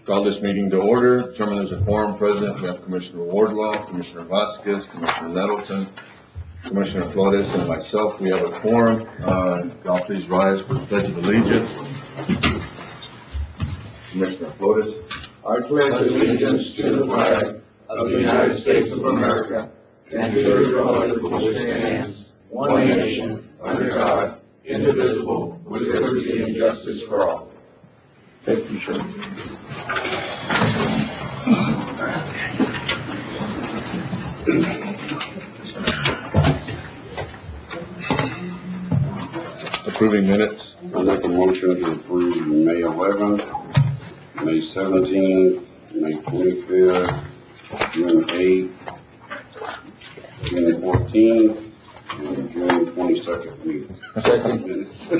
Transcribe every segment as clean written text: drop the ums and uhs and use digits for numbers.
Call this meeting to order. Determine there's a quorum present. We have Commissioner Wardlaw, Commissioner Vasquez, Commissioner Nettleton, Commissioner Flores, and myself. We have a quorum. Y'all please rise for the Pledge of Allegiance. Commissioner Flores. I pledge allegiance to the flag of the United States of America and to the republic for which it stands, one nation, under God, indivisible, with liberty and justice for all. Thank you, sir. Approving minutes. I make a motion to approve May 11th, May 17th, May 25th, June 8th, June 14th, and June 22nd meeting. Second. Minutes. I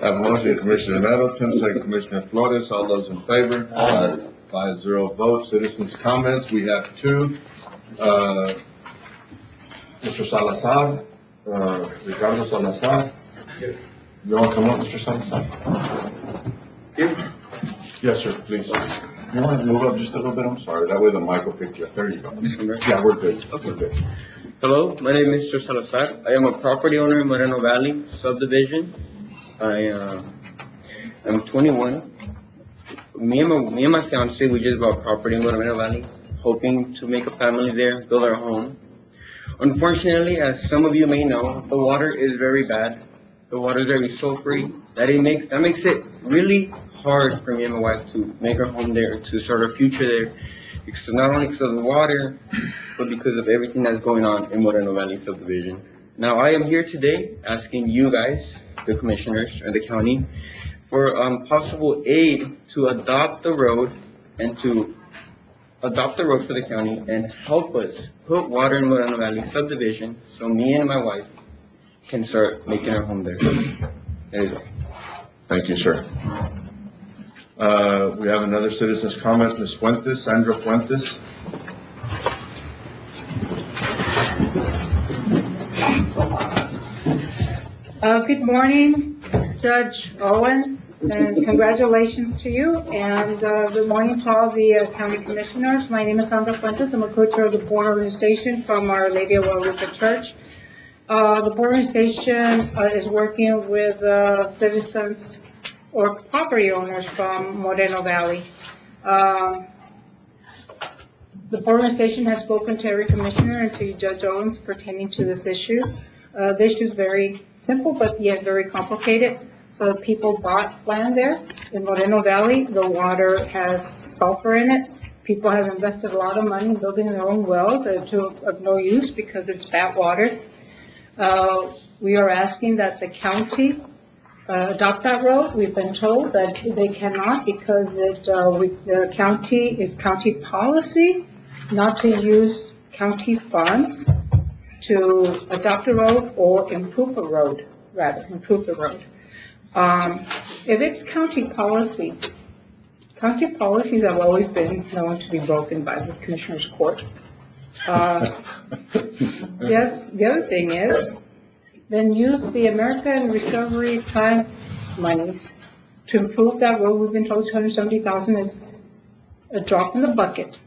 have a motion, Commissioner Nettleton, second Commissioner Flores. All those in favor? Aye. 5-0 vote. Citizens' comments. We have two. Mr. Salazar, Ricardo Salazar. You want to come up, Mr. Salazar? Here? Yes, sir, please. You want to move up just a little bit? I'm sorry. That way the mic will pick you up. There you go. Yeah, we're good. Okay. We're good. Hello, my name is Mr. Salazar. I am a property owner in Moreno Valley subdivision. I'm 21. Me and my fiance, we just bought property in Moreno Valley, hoping to make a family there, build our home. Unfortunately, as some of you may know, the water is very bad. The water is very sulfury. That makes it really hard for me and my wife to make our home there, to start our future there. Because not only because of the water, but because of everything that's going on in Moreno Valley subdivision. Now, I am here today asking you guys, the commissioners and the county, for possible aid to adopt the road for the county and help us put water in Moreno Valley subdivision so me and my wife can start making our home there. There you go. Thank you, sir. We have another citizen's comment, Ms. Fuentes, Sandra Fuentes. Good morning, Judge Owens, and congratulations to you, and good morning to all the county commissioners. My name is Sandra Fuentes. I'm a co-chair of the board organization from Our Lady of Guadalupe Church. The board organization is working with citizens or property owners from Moreno Valley. The board organization has spoken to every commissioner and to Judge Owens pertaining to this issue. The issue is very simple, but yet very complicated. So people bought land there in Moreno Valley. The water has sulfur in it. People have invested a lot of money in building their own wells of no use because it's bad water. We are asking that the county adopt that road. We've been told that they cannot because the county is county policy not to use county funds to adopt a road or improve the road. If it's county policies have always been known to be broken by the Commissioner's Court. Yes, the other thing is, then use the American Recovery Plan monies to improve that road. We've been told $270,000 is a drop in the bucket.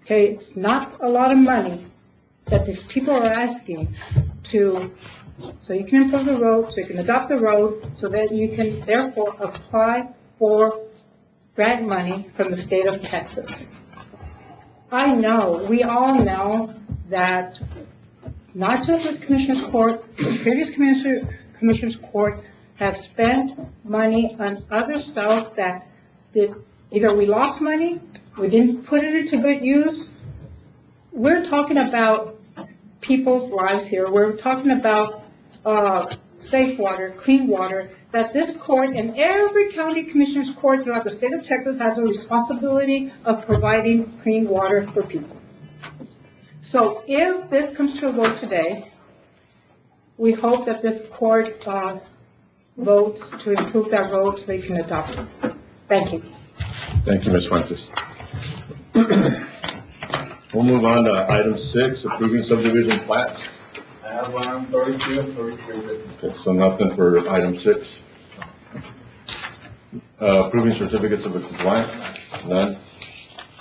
Okay, it's not a lot of money that these people are asking so you can improve the road, so you can adopt the road, so that you can therefore apply for grant money from the state of Texas. We all know that not just this Commissioner's Court, the previous Commissioner's Court have spent money on other stuff that either we lost money, we didn't put it into good use. We're talking about people's lives here. We're talking about safe water, clean water, that this court and every county commissioner's court throughout the state of Texas has a responsibility of providing clean water for people. So if this comes to a vote today, we hope that this court votes to improve that road so they can adopt it. Thank you. Thank you, Ms. Fuentes. We'll move on to item 6, approving subdivision plats. I have one on 32 and 33. Okay, so nothing for item 6. Approving certificates of compliance? None.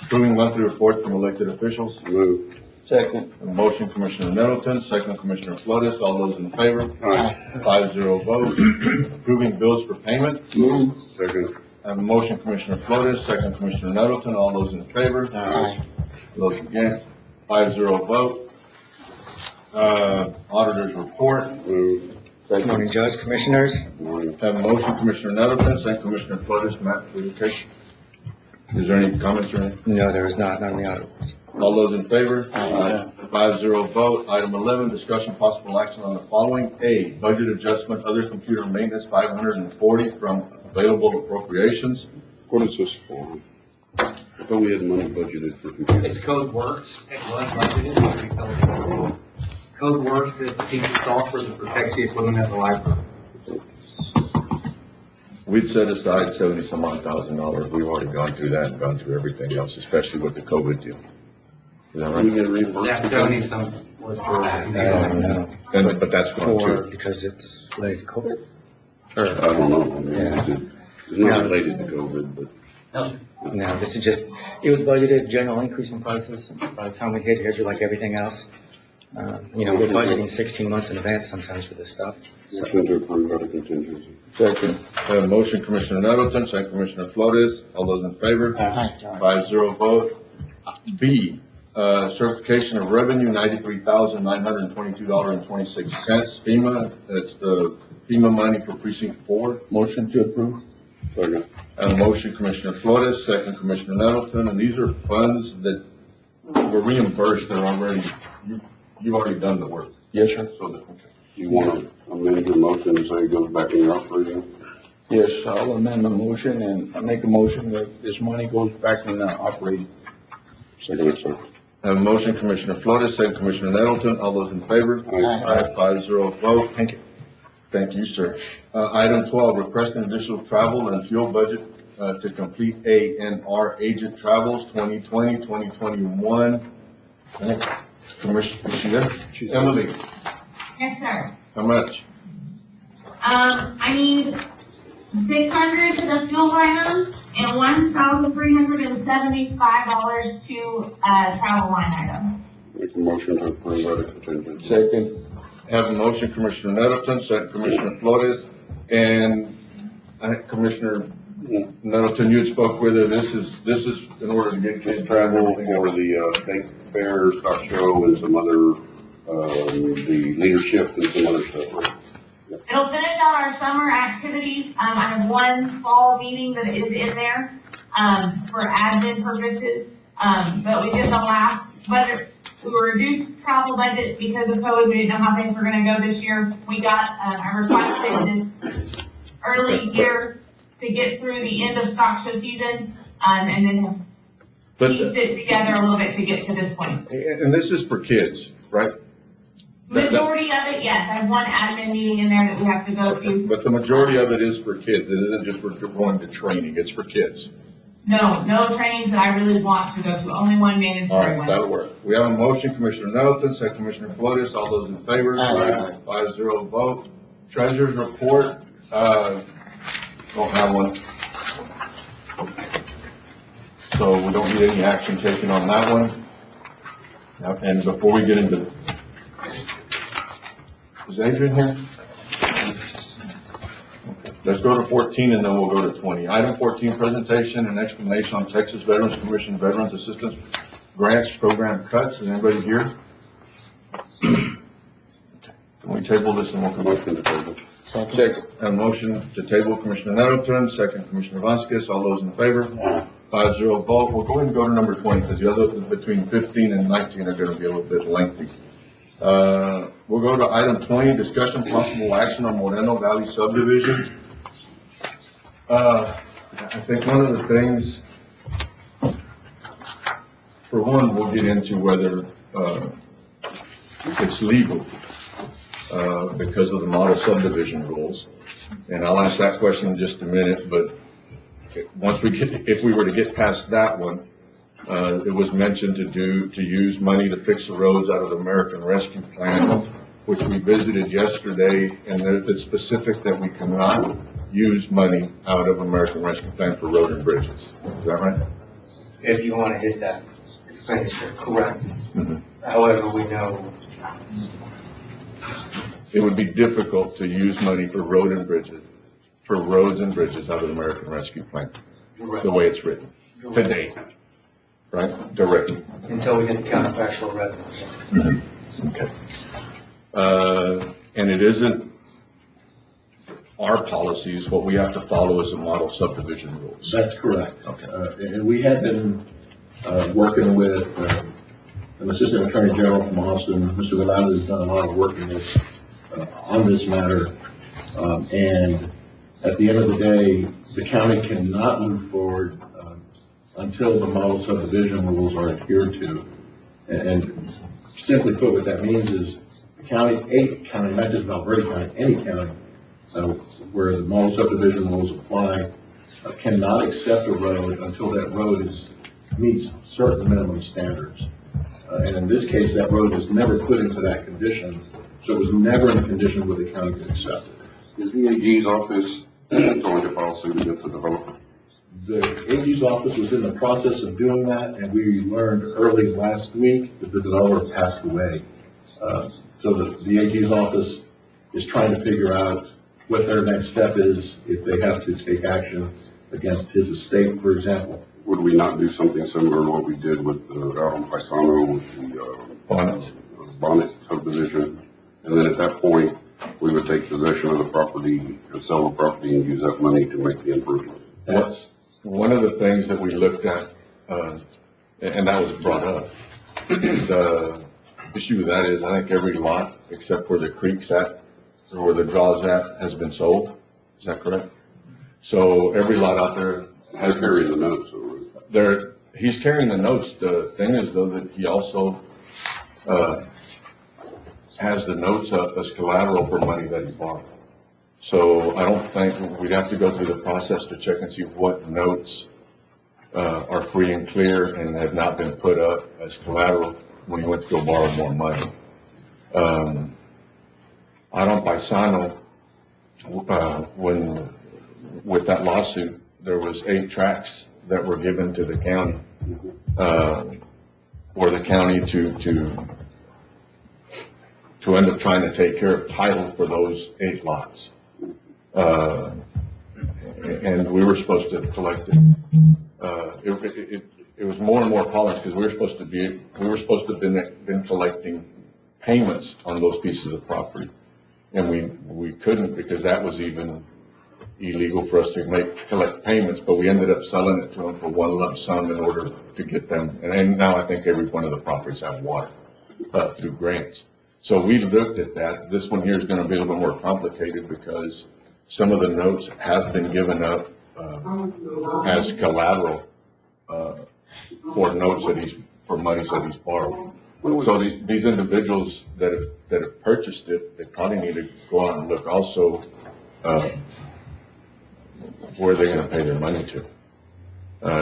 Approving monthly reports from elected officials? Move. Second. A motion, Commissioner Nettleton, second, Commissioner Flores. All those in favor? Aye. 5-0 vote. Approving bills for payment? Move. Second. I have a motion, Commissioner Flores, second, Commissioner Nettleton. All those in favor? Aye. Those against? 5-0 vote. Auditor's report. Move. Good morning, Judge, Commissioners. Morning. I have a motion, Commissioner Nettleton, second, Commissioner Flores. Matt, please, okay? Is there any comments or anything? No, there is not, none in the audit reports. All those in favor? Aye. 5-0 vote. Item 11, discussion possible action on the following. A, budget adjustment, other computer maintenance, $540 from available appropriations. What is this for? I thought we had money budgeted for computers. It's Code Works, it was budgeted, Code Works is the piece of software that protects the equipment at the library. We'd set aside $70-some odd thousand. We've already gone through that and gone through everything else, especially with the COVID deal. Is that We right? get reimbursed. That $70-some was for that. I don't know, But that's gone for, too. because it's related to COVID? I don't know. I mean, Yeah. it's not related to COVID, but No, sir. No, this is just, it was budgeted, general increase in prices. By the time we hit here, just like everything else. We're budgeting 16 months in advance sometimes for this stuff. So, motion to approve out of contingency. Second. I have a motion, Commissioner Nettleton, second, Commissioner Flores. All those in favor? 5-0 vote. B, certification of revenue, $93,922.26. FEMA, that's the FEMA money for precinct 4. Motion to approve. Second. A motion, Commissioner Flores, second, Commissioner Nettleton, and these are funds that were reimbursed. They're already, you've already done the work. Yes, sir. So that, You want to amend your motion and say it goes back in your operating? Yes, I'll amend the motion and I make a motion that this money goes back in operating. Second, sir. I have a motion, Commissioner Flores, second, Commissioner Nettleton. All those in favor? Aye. 5-0 vote. thank you. Thank you, sir. Item 12, requesting additional travel and fuel budget to complete ANR agent travels 2020, 2021. Commissioner, is she there? Emily, Yes, sir. how much? I need 600 to the fuel items and $1,375 to, travel line item. Make a motion to approve out of contingency. Second. I have a motion, Commissioner Nettleton, second, Commissioner Flores, and Commissioner Nettleton, you had spoke with her. This is in order to get kids Travel for the, state fair, stock show, and some other, the leadership and some other stuff, right? It'll finish out our summer activities. I have one fall meeting that is in there, for admin purposes. But we did the last budget, we were reduced travel budget because of COVID. We didn't know how things were gonna go this year. We got, I requested this early year to get through the end of stock show season, and then pieced it together a little bit to get to this point. And this is for kids, right? Majority of it, yes. I have one admin meeting in there that we have to go to. But the majority of it is for kids. It isn't just for going to training. It's for kids. No trainings that I really want to go to, only one All mandatory right, one. that'll work. We have a motion, Commissioner Nettleton, second, Commissioner Flores. All those in favor? Aye. 5-0 vote. Treasurer's report, don't have one. So we don't need any action taken on that one. And before we get into, is Adrian here? Let's go to 14 and then we'll go to 20. Item 14, presentation and explanation on Texas Veterans Commission Veterans Assistance Grants Program cuts. Is anybody here? Can we table this and we'll come back? Motion to table. Second. A motion to table, Commissioner Nettleton, second, Commissioner Vasquez. All those in favor? 5-0 vote. We'll go ahead and go to number 20 because the other between 15 and 19 are going to be a little bit lengthy. We'll go to item 20, discussion possible action on Moreno Valley subdivision. I think one of the things, for one, we'll get into whether, it's legal, because of the model subdivision rules. And I'll ask that question in just a minute, but once we get, if we were to get past that one, it was mentioned to use money to fix the roads out of the American Rescue Plan, which we visited yesterday, and it's specific that we cannot use money out of American Rescue Plan for road and bridges. Is that right? If you want to hit that expenditure, correct. Mhm. However, we know, It would be difficult to use money for road and bridges, for roads and bridges out of the American Rescue Plan, the way it's written today, right? Directly. until we get the counterfactual revenue. Okay. And it isn't our policies, what we have to follow is the model subdivision rules. That's correct. Okay. And we had been, working with, an Assistant Attorney General from Austin, Mr. Velazquez, has done a lot of work in this, on this matter. And at the end of the day, the county cannot move forward, until the model subdivision rules are adhered to. And simply put, what that means is the county, a county, not just Valverde County, any county, where the model subdivision rules apply, cannot accept a road until that road meets certain minimum standards. And in this case, that road was never put into that condition, so it was never in a condition where the county could accept it. Is the AG's office going to file suit against the developer? The AG's office was in the process of doing that, and we learned early last week that the developer passed away. So the AG's office is trying to figure out what their next step is, if they have to take action against his estate, for example. Would we not do something similar to what we did with out on Paisano with the Bonnets. Bonnet subdivision? And then at that point, we would take possession of the property and sell the property and use that money to make the improvement. What's one of the things that we looked at, and that was brought up, the issue with that is I think every lot except where the creek's at or where the draw's at has been sold. Is that correct? So every lot out there Has carried the notes. he's carrying the notes. The thing is though that he also, has the notes up as collateral for money that he borrowed. So I don't think, we'd have to go through the process to check and see what notes, are free and clear and have not been put up as collateral when he went to go borrow more money. Out on Paisano, when, with that lawsuit, there was 8 tracts that were given to the county, for the county to end up trying to take care of title for those 8 lots. And we were supposed to collect it. It was more and more polished because we were supposed to have been collecting payments on those pieces of property. And we couldn't because that was even illegal for us to collect payments, but we ended up selling it to them for one lump sum in order to get them. And now I think every one of the properties have water, through grants. So we looked at that. This one here is going to be a little bit more complicated because some of the notes have been given up, as collateral, for notes for monies that he's borrowed. So these individuals that have purchased it, they probably need to go out and look also, where they're going to pay their money to.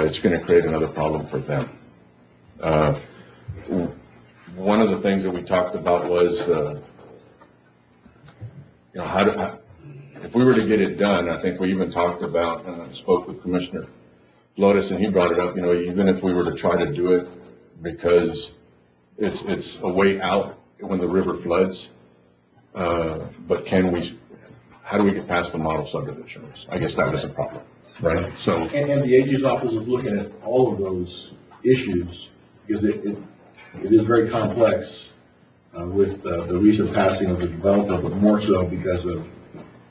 It's going to create another problem for them. One of the things that we talked about was, if we were to get it done, I think we even talked about, and I spoke with Commissioner Lotus, and he brought it up, even if we were to try to do it, because it's a way out when the river floods, but how do we get past the model subdivisions? I guess that was a problem, right? So. And the AG's office is looking at all of those issues because it is very complex, with the recent passing of the developer, but more so because of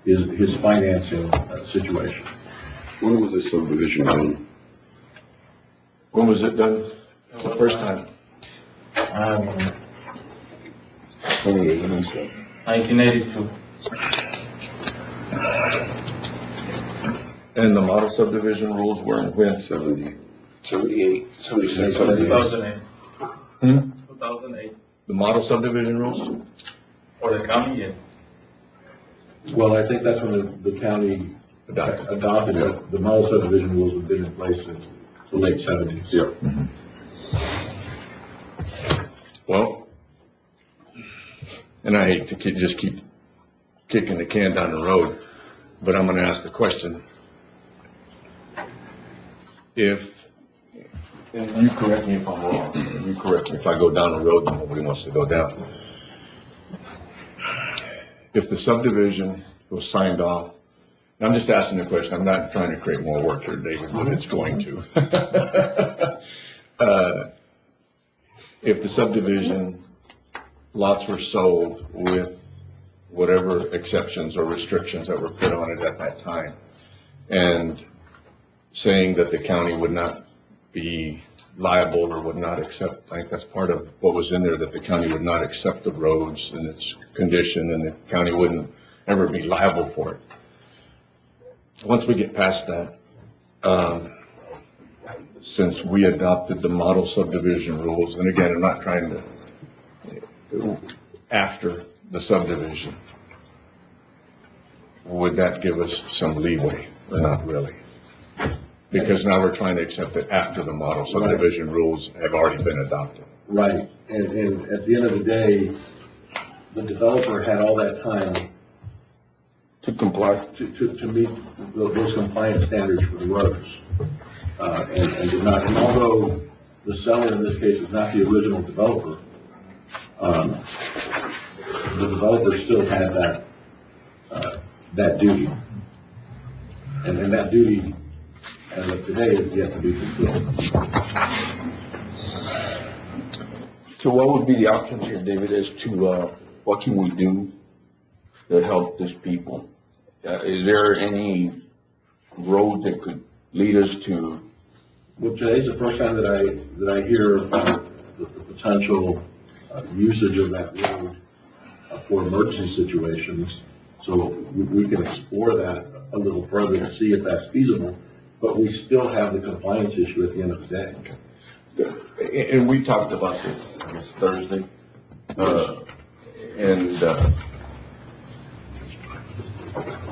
his financing situation. When was this subdivision done? When was it done? The first time? 1982. And the model subdivision rules were in when? 78, 76, 2008. 2008. The model subdivision rules? For the county, yes. Well, I think that's when the county adopted it. The model subdivision rules have been in place since the late 70s. Yeah. Mm-hmm. Well, and I hate to just keep kicking the can down the road, But I'm gonna ask the question. If, and you correct me if I'm wrong, you correct me if I go down a road that nobody wants to go down. If the subdivision was signed off, and I'm just asking the question, I'm not trying to create more work here, David, but it's going to. If the subdivision lots were sold with whatever exceptions or restrictions that were put on it at that time, and saying that the county would not be liable or would not accept, I think that's part of what was in there, that the county would not accept the roads in its condition and the county wouldn't ever be liable for it. Once we get past that, since we adopted the model subdivision rules, and again, I'm not trying to, after the subdivision, would that give us some leeway or not really? Because now we're trying to accept it after the model subdivision rules have already been adopted. Right, and at the end of the day, the developer had all that time To comply. to meet those compliance standards for the roads. And did not, and although the seller in this case is not the original developer, the developer still had that duty. And that duty, as of today, is yet to be fulfilled. So what would be the options here, David, as to, what can we do to help these people? Is there any road that could lead us to? Well, today's the first time that I hear about the potential usage of that road for emergency situations. So we can explore that a little further to see if that's feasible, but we still have the compliance issue at the end of the day. And we talked about this, I guess, Thursday.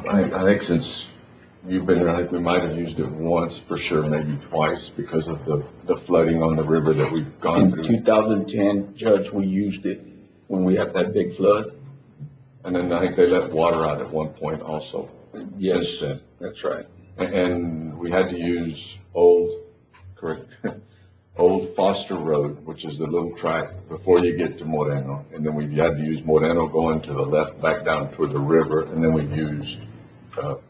I think since you've been there, I think we might have used it once for sure, maybe twice, because of the flooding on the river that we've gone In through. 2010, Judge, we used it when we had that big flood. And then I think they let water out at one point also. Yes, Since then. that's right. And we had to use old Foster Road, which is the little track before you get to Moreno. And then we had to use Moreno going to the left, back down toward the river. And then we used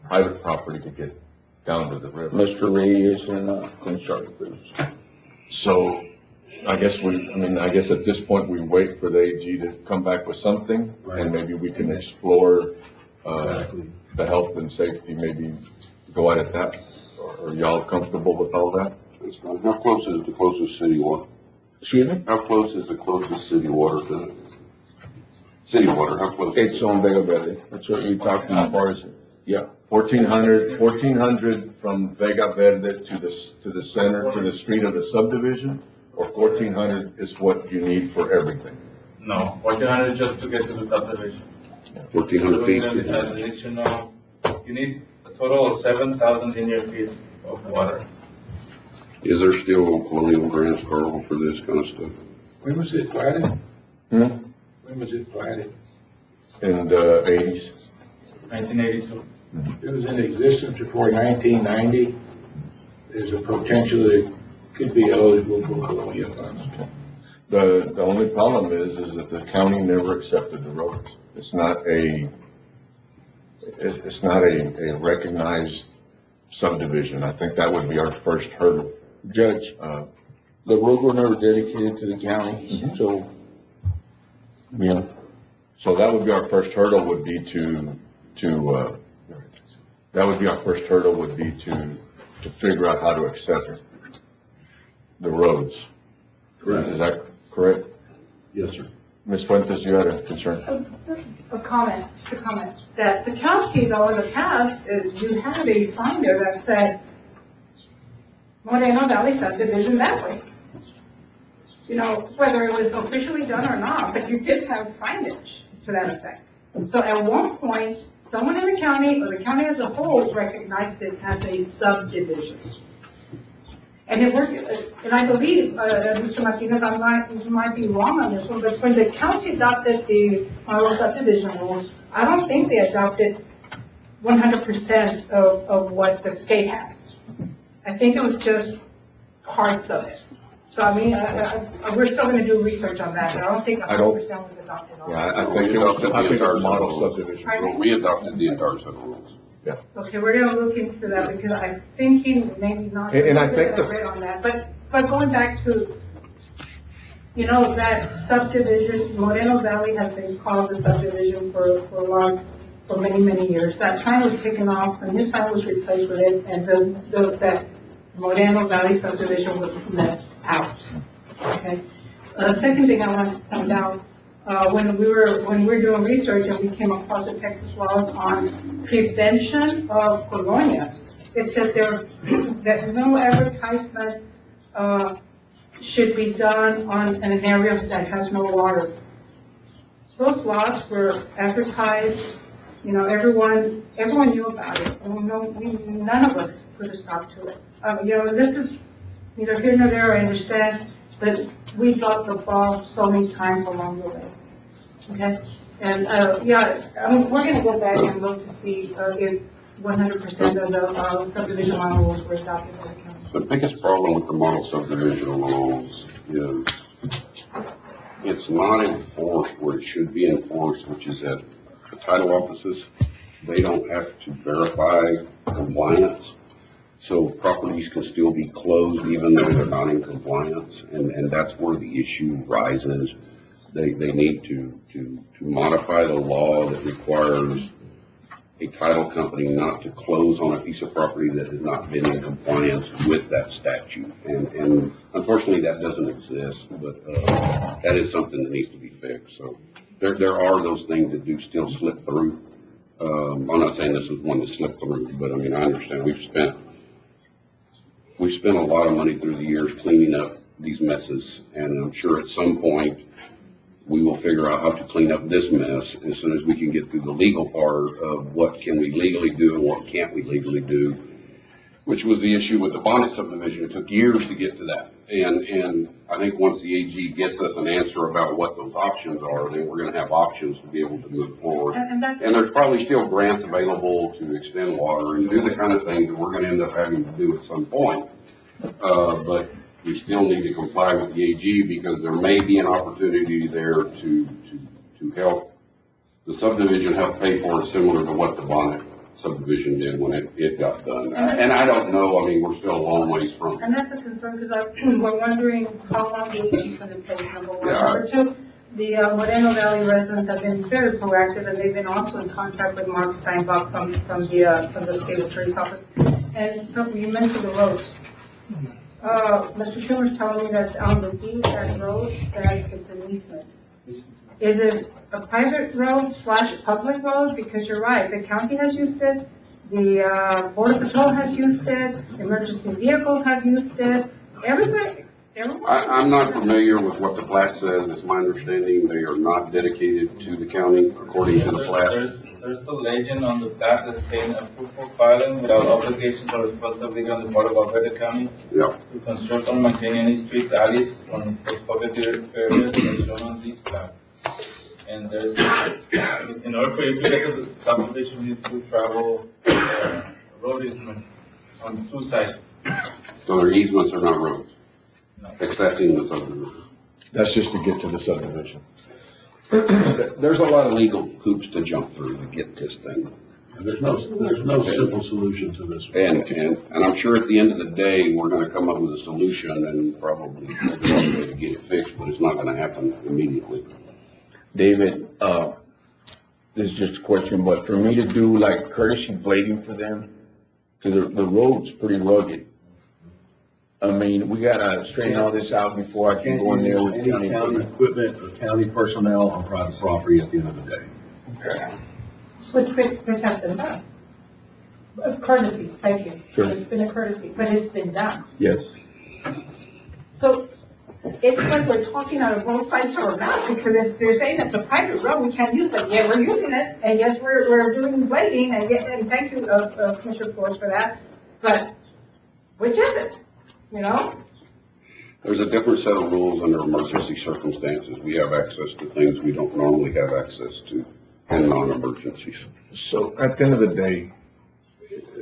private property to get down to the river. Mr. Reyes and Clint Sharp Cruz. So I guess at this point, we wait for the AG to come back with something. Right. And maybe we can explore Exactly. the health and safety, maybe go at it that. Are y'all comfortable with all that? That's fine. How close is the closest city water? Excuse me? How close is the closest city water to it? City water, how close? It's on Vega Verde. That's what you're talking How about. far is it? Yeah. 1,400 from Vega Verde to the center, to the street of the subdivision? Or 1,400 is what you need for everything? No, 1,400 is just to get to the subdivision. 1,400 feet. Additional, you need a total of 7,000 linear feet of water. Is there still colonial grants, Carl, for this kind of stuff? When was it platted? Hmm? When was it platted? In the 80s? 1982. It was in existence before 1990. There's a potential that it could be eligible for colonial funds. The only problem is that the county never accepted the roads. It's not a recognized subdivision. I think that would be our first hurdle. Judge, the roads were never dedicated to the county, so, yeah. So that would be our first hurdle would be to figure out how to accept the roads. Correct. Is that correct? Yes, sir. Ms. Fuentes, you had a concern? A comment, just a comment, that the county, though, in the past, you had a sign there that said Moreno Valley subdivision that way. You know, whether it was officially done or not, but you did have signage to that effect. So at one point, someone in the county, or the county as a whole, recognized it as a subdivision. And it worked, and I believe, Mr. Martinez, you might be wrong on this one, but when the county adopted the model subdivision rules, I don't think they adopted 100% of what the state has. I think it was just parts of it. So I mean, we're still gonna do research on that, but I don't think 100% was adopted. Yeah, I think it was, I think it was model subdivision. Pardon? We adopted the entire set of rules. Okay, we're gonna look into that because I'm thinking maybe not. And I think read on that, but going back to, you know, that subdivision, Moreno Valley has been called the subdivision for many, many years. That sign was taken off, a new sign was replaced with it, and that Moreno Valley subdivision was left out. Okay? The second thing I want to point out, when we were doing research and we came across the Texas laws on prevention of colonias, it said that no advertisement should be done on in an area that has no water. Those laws were advertised, you know, everyone knew about it, and none of us put a stop to it. You know, this is neither here nor there, I understand, but we dropped the ball so many times along the way. Okay? And, we're gonna go back and look to see, if 100% of the subdivision model rules were adopted by the county. The biggest problem with the model subdivision rules is it's not enforced where it should be enforced, which is at the title offices. They don't have to verify compliance. So properties can still be closed even though they're not in compliance, and that's where the issue rises. They need to modify the law that requires a title company not to close on a piece of property that has not been in compliance with that statute. And unfortunately, that doesn't exist, but that is something that needs to be fixed. So there are those things that do still slip through. I'm not saying this is one that slipped through, but I mean, I understand we've spent a lot of money through the years cleaning up these messes, and I'm sure at some point we will figure out how to clean up this mess as soon as we can get through the legal part of what can we legally do and what can't we legally do, which was the issue with the Bonnet subdivision. It took years to get to that. And I think once the AG gets us an answer about what those options are, then we're gonna have options to be able to move forward. And And there's probably still grants available to extend water and do the kind of things that we're gonna end up having to do at some point. But we still need to comply with the AG because there may be an opportunity there to help the subdivision help pay for it, similar to what the Bonnet subdivision did when it got done. And I don't know, I mean, we're still a long ways from. And that's a concern, because we're wondering how long the AG is gonna take, number one. Yeah. Number two, the Moreno Valley residents have been very proactive, and they've been also in contact with Mark Steinbach from the state attorney's office. And so you mentioned the roads. Mr. Schumer's telling me that on the deed, that road says it's an easement. Is it a private road / public road? Because you're right, the county has used it, the Border Patrol has used it, emergency vehicles have used it, everybody. I'm not familiar with what the plat says. It's my understanding they are not dedicated to the county according to the plat. There's a legend on the plat that's saying approved for filing without obligations or responsibility on the part of Alberta County Yeah. to construct or maintain any streets, alleys, on public areas as shown on these plats. And there's, in order for you to get to the subdivision, you need to travel road easements on 2 sides. So their easements are not roads, accessing the subdivision. That's just to get to the subdivision. There's a lot of legal hoops to jump through to get this thing. There's no simple solution to this. And I'm sure at the end of the day, we're gonna come up with a solution and probably figure out a way to get it fixed, but it's not gonna happen immediately. David, this is just a question, but for me to do like courtesy blading to them, because the road's pretty rugged. I mean, we gotta straighten all this out before I can go in there with Any county county equipment. equipment or county personnel on private property at the end of the day. Which has been done. Courtesy, thank you. Sure. It's been a courtesy, but it's been done. Yes. So it's like we're talking out of both sides of our mouth, because they're saying it's a private road, we can't use it, yet we're using it, and yes, we're doing blading, and thank you, Commissioner Flores, for that, but which is it, you know? There's a different set of rules under emergency circumstances. We have access to things we don't normally have access to. and non-emergencies. So at the end of the day,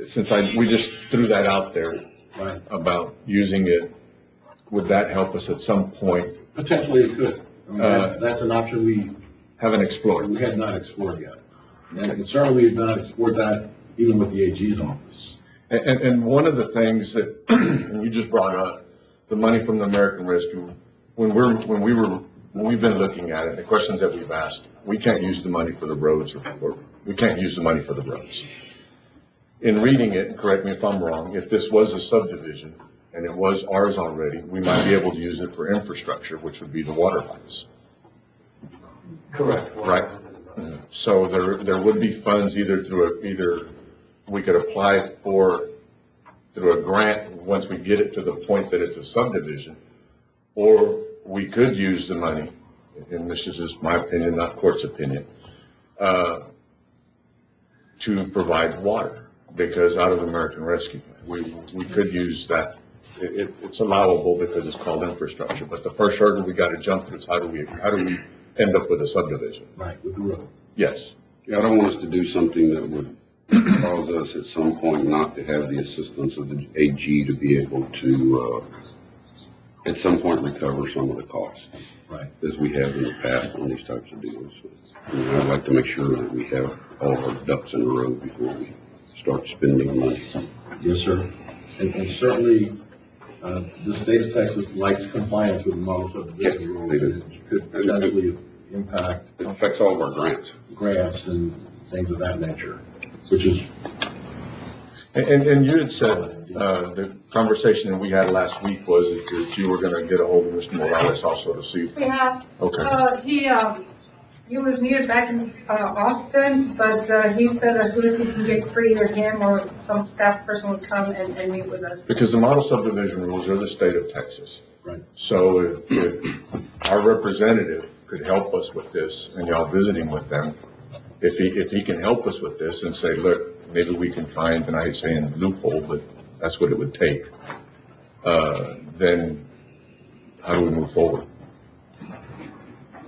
since we just threw that out there Right. about using it, would that help us at some point? Potentially it could. I mean, that's an option we Haven't explored. had not explored yet. And certainly we've not explored that even with the AG's office. And one of the things that, and you just brought up, the money from the American Rescue, when we've been looking at it, the questions that we've asked, we can't use the money for the roads, or we can't use the money for the roads. In reading it, and correct me if I'm wrong, if this was a subdivision and it was ours already, we might be able to use it for infrastructure, which would be the water lines. Correct. Right. So there would be funds either we could apply for through a grant once we get it to the point that it's a subdivision, or we could use the money, and this is just my opinion, not court's opinion, to provide water, because out of American Rescue, we could use that. It's allowable because it's called infrastructure, but the first hurdle we got to jump through is how do we end up with a subdivision? Right, with the road. Yes. Yeah, I don't want us to do something that would cause us at some point not to have the assistance of the AG to be able to, at some point, recover some of the costs. Right. As we have in the past on these types of deals. I mean, I'd like to make sure that we have all our ducks in a row before we start spending money. Yes, sir. And certainly, the state of Texas likes compliance with the model subdivision rules. they do. It could potentially impact It affects all of our grants. grants and things of that nature, which is, And you had said, the conversation that we had last week was that you were gonna get a hold of Mr. Morales also to see. We have, Okay. he was needed back in, Austin, but, he said as soon as he can get free, or him or some staff person would come and meet with us. Because the model subdivision rules are the state of Texas. right. So if our representative could help us with this, and y'all visiting with them, if he can help us with this and say, look, maybe we can find, and I hate saying loophole, but that's what it would take, then how do we move forward?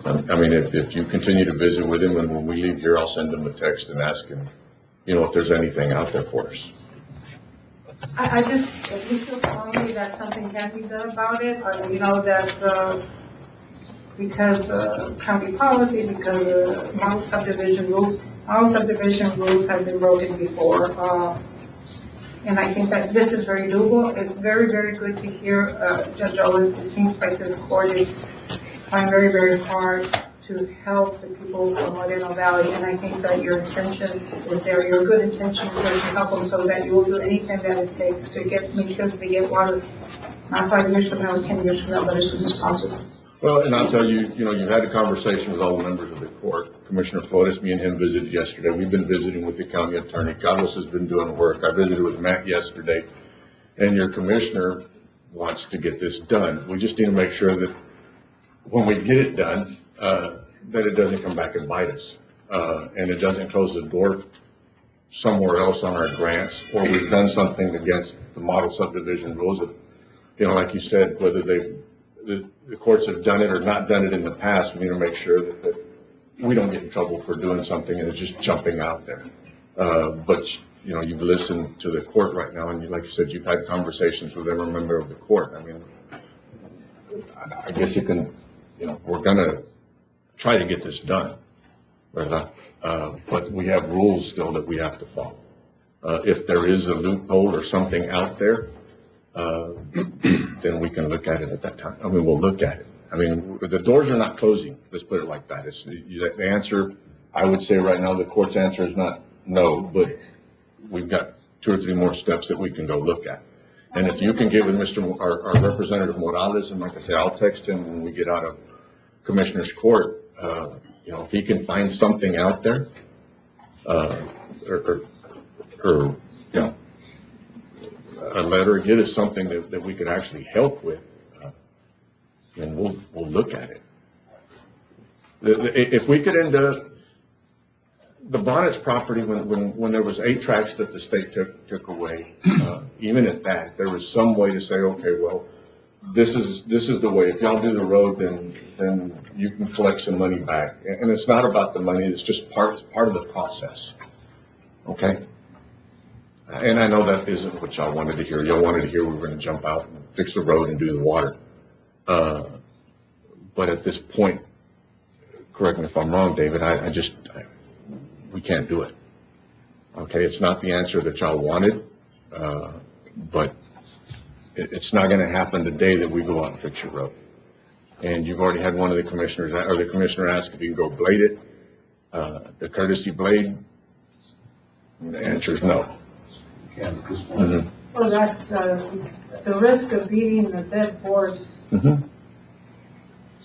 I mean, if you continue to visit with him, and when we leave here, I'll send him a text and ask him, if there's anything out there for us. I just, we feel strongly that something can be done about it, that, because, county policy, because, model subdivision rules have been broken before, and I think that this is very doable. It's very, very good to hear, Judge Owens, it seems like this court is trying very, very hard to help the people from Moreno Valley, and I think that your intention is there, your good intention is there to help them, so that you will do anything that it takes to make sure that they get water, not 5 years from now, 10 years from now, but as soon as possible. Well, and I'll tell you, you've had a conversation with all the members of the court. Commissioner Flores, me and him visited yesterday. We've been visiting with the county attorney. Carlos has been doing work. I visited with Matt yesterday, and your commissioner wants to get this done. We just need to make sure that when we get it done, that it doesn't come back and bite us, and it doesn't close the door somewhere else on our grants, or we've done something against the model subdivision rules that, like you said, whether the courts have done it or not done it in the past, we need to make sure that we don't get in trouble for doing something and it's just jumping out there. But, you've listened to the court right now, and like you said, you've had conversations with every member of the court. I mean, I guess you can, we're gonna try to get this done, ¿verdad? But we have rules still that we have to follow. If there is a loophole or something out there, then we can look at it at that time. I mean, we'll look at it. I mean, the doors are not closing, let's put it like that. It's the answer, I would say right now, the court's answer is not no, but we've got 2 or 3 more steps that we can go look at. And if you can get with our Representative Morales, and like I say, I'll text him when we get out of Commissioner's Court, if he can find something out there, a letter, get us something that we could actually help with, then we'll look at it. If we could end up, the Bonnets property, when there was 8 tracts that the state took away, even at that, there was some way to say, okay, well, this is the way. If y'all do the road, then you can collect some money back. And it's not about the money, it's just part of the process. Okay? And I know that isn't what y'all wanted to hear. Y'all wanted to hear we were gonna jump out and fix the road and do the water. But at this point, correct me if I'm wrong, David, we can't do it. Okay, it's not the answer that y'all wanted, but it's not gonna happen the day that we go out and fix your road. And you've already had one of the commissioners, or the commissioner ask if you can go blade it, the courtesy blade, the answer is no. Mhm. Well, that's, the risk of beating the dead horse. Mhm.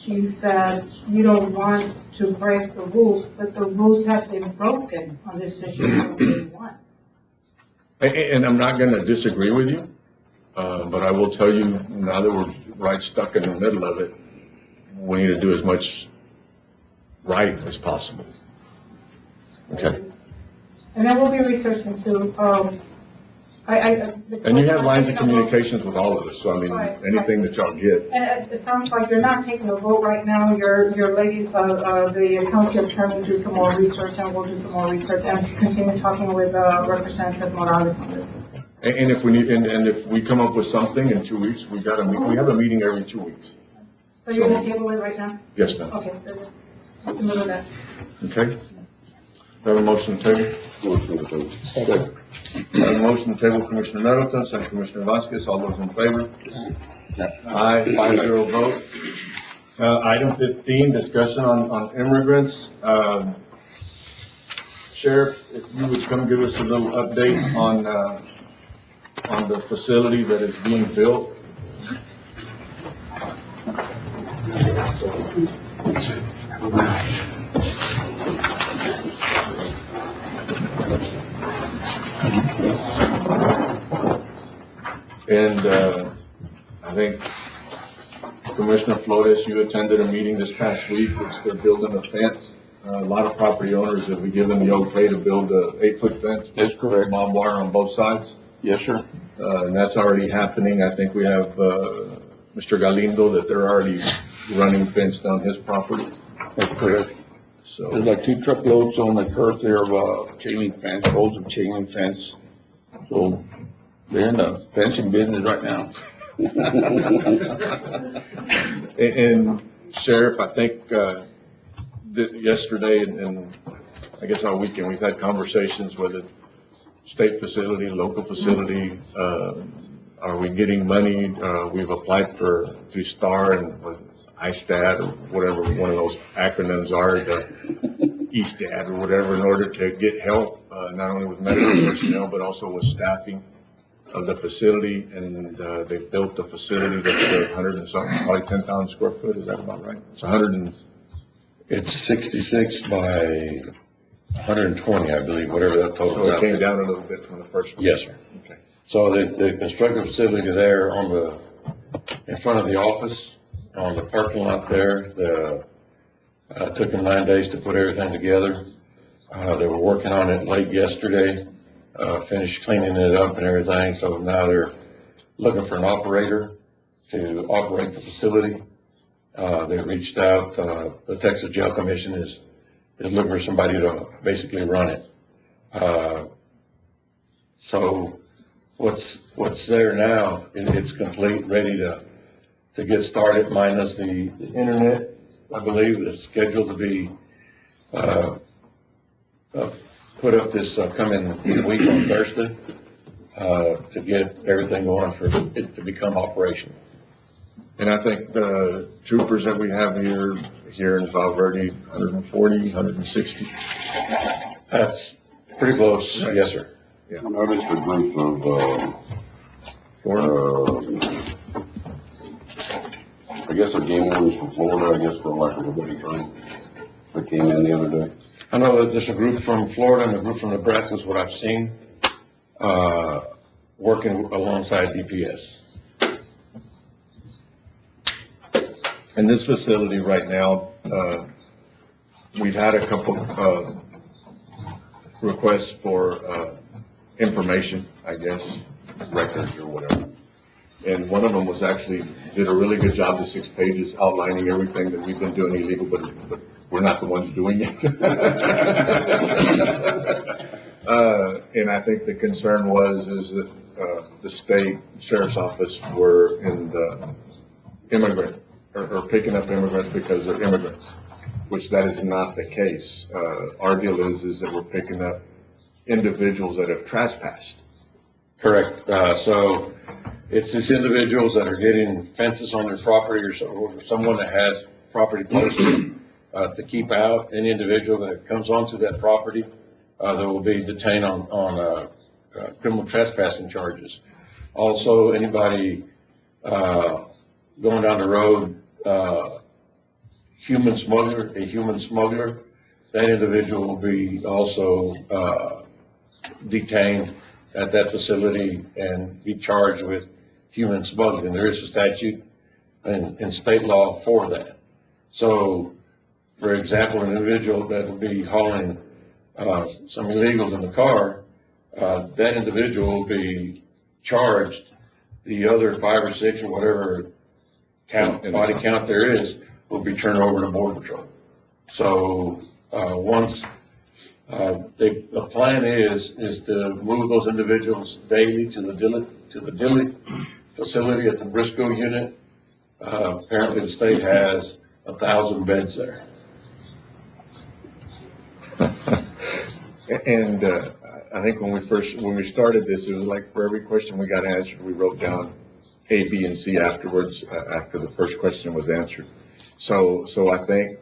You said you don't want to break the rules, but the rules have been broken on this issue from day one. And I'm not gonna disagree with you, but I will tell you, now that we're right stuck in the middle of it, we need to do as much right as possible. Okay? And then we'll be researching too, And you have lines of communications with all of us, so I mean, Right. anything that y'all get. And it sounds like you're not taking a vote right now, your lady, the county attorney do some more research, and we'll do some more research, and continue talking with, Representative Morales on this. And if we need, and if we come up with something in 2 weeks, we have a meeting every 2 weeks. So you're gonna table it right now? Yes, ma'am. Okay, very good. In the middle of that. Okay? Have a motion to table? Motion to table. Second. Have a motion to table, Commissioner Middleton, second Commissioner Vasquez, all those in favor? Aye, 5-0 vote. Item 15, discussion on immigrants. Sheriff, if you would come give us a little update on the facility that is being built. And, I think Commissioner Flores, you attended a meeting this past week, which they're building a fence. A lot of property owners have been given the okay to build a 8-foot fence. That's correct. Barbed wire on both sides. Yes, sir. And that's already happening. I think we have, Mr. Galindo, that they're already running fence down his property. That's correct. So, There's like 2 truckloads on the curb there of, chain link fence, rolls of chain link fence. So they're in the fencing business right now. and Sheriff, I think, yesterday and I guess all weekend, we've had conversations with the state facility, local facility. Are we getting money? We've applied through STAR and ISTAT or whatever one of those acronyms are, the ESTAT or whatever, in order to get help, not only with medical personnel, but also with staffing of the facility. And they've built the facility that's 100 and something, probably 10,000 square foot. Is that about right? It's 100 and... It's 66 by 120, I believe, whatever that total So it is. came down a little bit from the first one? Yes, sir. Okay. So the construction facility there in front of the office, on the parking lot there, took them 9 days to put everything together. They were working on it late yesterday, finished cleaning it up and everything, so now they're looking for an operator to operate the facility. They reached out, the Texas Jail Commission is looking for somebody to basically run it. So what's there now, it's complete, ready to get started, minus the internet. I believe is scheduled to be, put up this coming week on Thursday, to get everything going for it to become operational. And I think the troopers that we have here in Val Verde, 140, 160. That's pretty close, yes, sir. I noticed a group of, I guess a game wardens from Florida, I guess, for lack of a better term, that came in the other day. I know that there's a group from Florida and a group from Nebraska is what I've seen, working alongside DPS. In this facility right now, we've had a couple requests for information, I guess, records or whatever. And one of them was actually, did a really good job, the 6 pages outlining everything that we've been doing illegal, but we're not the ones doing it. And I think the concern is that, the state sheriff's office were in the immigrant, or picking up immigrants because they're immigrants, which that is not the case. Our deal is that we're picking up individuals that have trespassed. Correct. So it's these individuals that are getting fences on their property or someone that has property posted to keep out any individual that comes onto that property that will be detained on criminal trespassing charges. Also, anybody going down the road, a human smuggler, that individual will be also detained at that facility and be charged with human smuggling. There is a statute in state law for that. So, for example, an individual that will be hauling some illegals in the car, that individual will be charged. The other 5 or 6 or whatever body count there is will be turned over to Border Patrol. So once the plan is to move those individuals daily to the Dilley facility at the Briscoe unit. Apparently, the state has 1,000 beds there. And I think when we started this, it was like for every question we got answered, we wrote down A, B, and C afterwards, after the first question was answered. So I think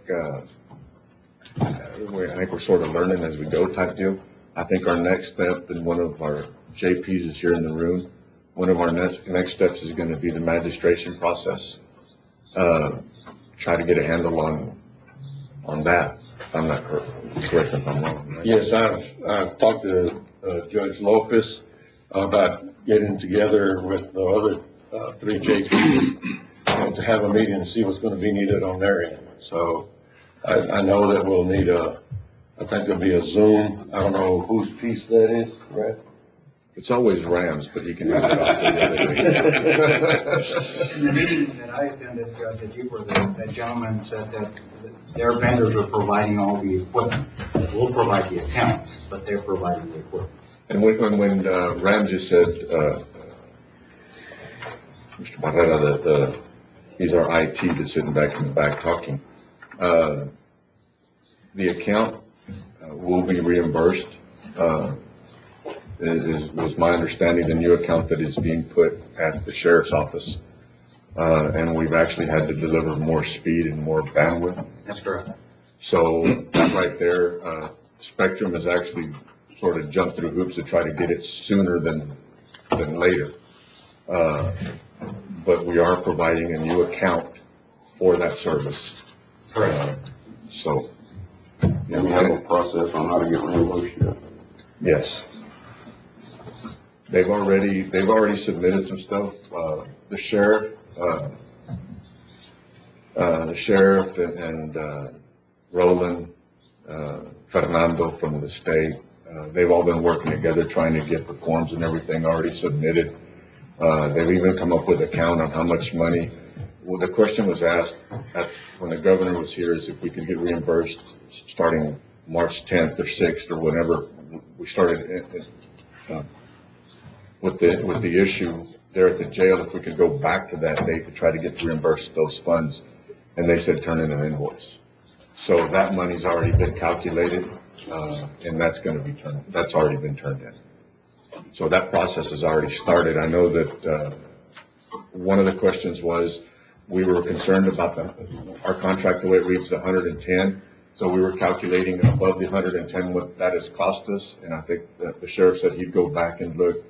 we're sort of learning as we go type deal. I think our next step, and one of our JPs is here in the room, one of our next steps is going to be the magistration process. Try to get a handle on that. I'm not correct if I'm wrong. Right? Yes, I've talked to Judge Lopez about getting together with the other 3 JPs to have a meeting and see what's going to be needed on their end. So I know that we'll need I think there'll be a Zoom. I don't know whose piece that is, right? It's always Rams, but he can have it off the other day. In the meeting that I attended, that you were there, that gentleman said that their vendors are providing all the equipment. We'll provide the accounts, but they're providing the equipment. And when Ram just said, Mr. Barrera, that he's our IT that's sitting back in the back talking, the account will be reimbursed. Was my understanding, the new account that is being put at the sheriff's office. And we've actually had to deliver more speed and more bandwidth. That's correct. So that right there, Spectrum has actually sort of jumped through hoops to try to get it sooner than later. But we are providing a new account for that service. Correct. So. And we have a process on how to get reimbursed yet? Yes. They've already submitted some stuff. The sheriff and Roland, Fernando from the state, they've all been working together trying to get the forms and everything already submitted. They've even come up with a count on how much money. Well, the question was asked when the governor was here is if we could get reimbursed starting March 10th or 6th or whenever we started with the issue there at the jail, if we could go back to that date to try to get reimbursed those funds. And they said turn in an invoice. So that money's already been calculated, and that's already been turned in. So that process has already started. I know that one of the questions was we were concerned about our contract, the way it reads, the 110. So we were calculating above the 110 what that has cost us, and I think that the sheriff said he'd go back and look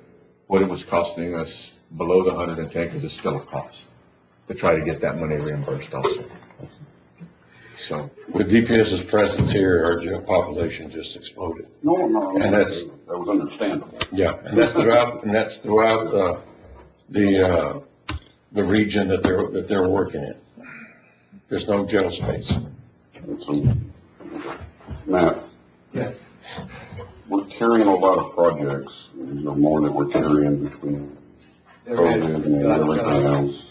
what it was costing us below the 110 because it's still a cost to try to get that money reimbursed also. So with DPS's presence here, our jail population just exploded. No, and that was understandable. Yeah, and that's throughout the region that they're working in. There's no jail space. So, Matt. Yes. We're carrying a lot of projects, more that we're carrying between COVID and everything else.